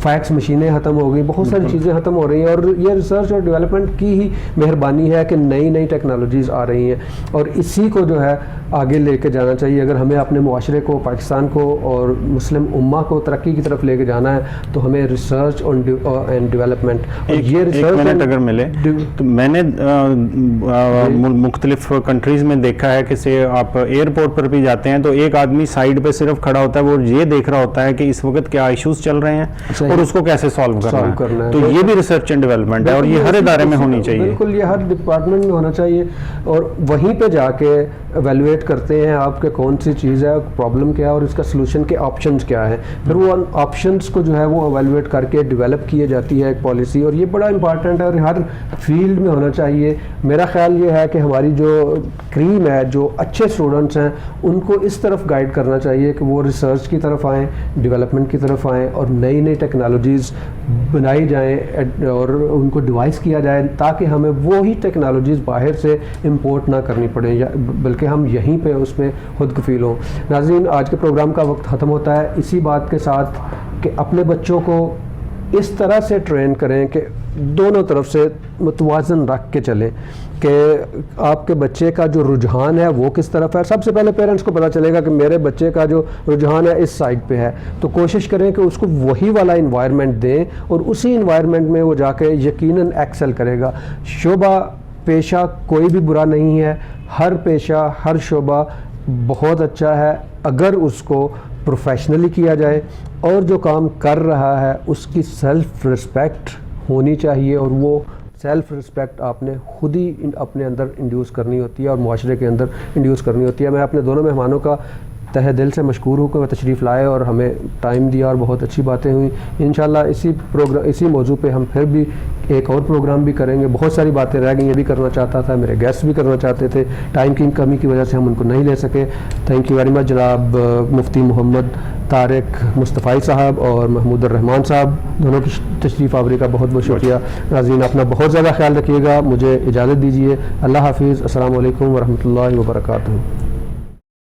فیکس مشینیں ختم ہو گئی, بہت ساری چیزیں ختم ہو رہی ہیں. اور یہ ریسرچ اور ڈیولپمنٹ کی ہی مہربانی ہے کہ نئی ٹیکنالوجیز آ رہی ہیں, اور اسی کو جو ہے آگے لے کے جانا چاہیے. اگر ہمیں اپنے معاشرے کو, پاکستان کو اور مسلم امہ کو ترقی کی طرف لے کے جانا ہے تو ہمیں ریسرچ اینڈ ڈیولپمنٹ. یہ ریسرچ اگر ملے تو میں نے مختلف کنٹریز میں دیکھا ہے کہ آپ ایئرپورٹ پر بھی جاتے ہیں تو ایک آدمی سائیڈ پہ صرف کھڑا ہوتا ہے, وہ یہ دیکھ رہا ہوتا ہے کہ اس وقت کیا ایشوز چل رہے ہیں اور اس کو کیسے سالو کرنا ہے. تو یہ بھی ریسرچ اینڈ ڈیولپمنٹ ہے اور یہ ہر ادارے میں ہونی چاہیے. بالکل, یہ ہر ڈپارٹمنٹ میں ہونا چاہیے, اور وہیں پہ جا کے ایویلویٹ کرتے ہیں آپ کے کون سی چیز ہے, پرابلم کیا ہے اور اس کا سلوشن کے آپشنز کیا ہیں. پھر وہ آپشنز کو جو ہے وہ ایویلویٹ کر کے ڈیولپ کیے جاتی ہے ایک پالیسی, اور یہ بڑا امپارٹنٹ ہے اور ہر فیلڈ میں ہونا چاہیے. میرا خیال یہ ہے کہ ہماری جو کریم ہے, جو اچھے اسٹوڈنٹس ہیں, ان کو اس طرف گائیڈ کرنا چاہیے کہ وہ ریسرچ کی طرف آئیں, ڈیولپمنٹ کی طرف آئیں, اور نئی ٹیکنالوجیز بنائی جائیں اور ان کو ڈیوائس کیا جائے, تاکہ ہمیں وہی ٹیکنالوجیز باہر سے امپورٹ نہ کرنی پڑیں, بلکہ ہم یہیں پہ اس میں خود کفیل ہوں. ناظرین, آج کے پروگرام کا وقت ختم ہوتا ہے اسی بات کے ساتھ کہ اپنے بچوں کو اس طرح سے ٹرین کریں کہ دونوں طرف سے متوازن رکھ کے چلیں, کہ آپ کے بچے کا جو رجحان ہے وہ کس طرف ہے. سب سے پہلے پیرنٹس کو پتہ چلے گا کہ میرے بچے کا جو رجحان ہے اس سائڈ پہ ہے, تو کوشش کریں کہ اس کو وہی والا انوائرمنٹ دیں اور اسی انوائرمنٹ میں وہ جا کے یقیناً ایکسل کرے گا. شعبہ پیشہ کوئی بھی برا نہیں ہے, ہر پیشہ ہر شعبہ بہت اچھا ہے اگر اس کو پروفیشنلی کیا جائے, اور جو کام کر رہا ہے اس کی سیلف رسپیکٹ ہونی چاہیے, اور وہ سیلف رسپیکٹ آپ نے خود ہی اپنے اندر انڈیوس کرنی ہوتی ہے اور معاشرے کے اندر انڈیوس کرنی ہوتی ہے. میں اپنے دونوں مہمانوں کا تہ دل سے مشکور ہوں کہ وہ تشریف لائے اور ہمیں ٹائم دیا اور بہت اچھی باتیں ہوئیں. انشاءاللہ اسی موضوع پہ ہم پھر بھی ایک اور پروگرام بھی کریں گے. بہت ساری باتیں رہ گئی, یہ بھی کرنا چاہتا تھا, میرے گیسٹ بھی کرنا چاہتے تھے, ٹائم کی کمی کی وجہ سے ہم ان کو نہیں لے سکے. تھینک یو ویری مچ جناب مفتی محمد طارق مصطفی صاحب اور محمود الرحمان صاحب, دونوں کی تشریف آوری کا بہت بہت شکریہ. ناظرین, اپنا بہت زیادہ خیال رکھیے گا. مجھے اجازت دیجیے. اللہ حافظ. السلام علیکم ورحمۃ اللہ وبرکاتہ.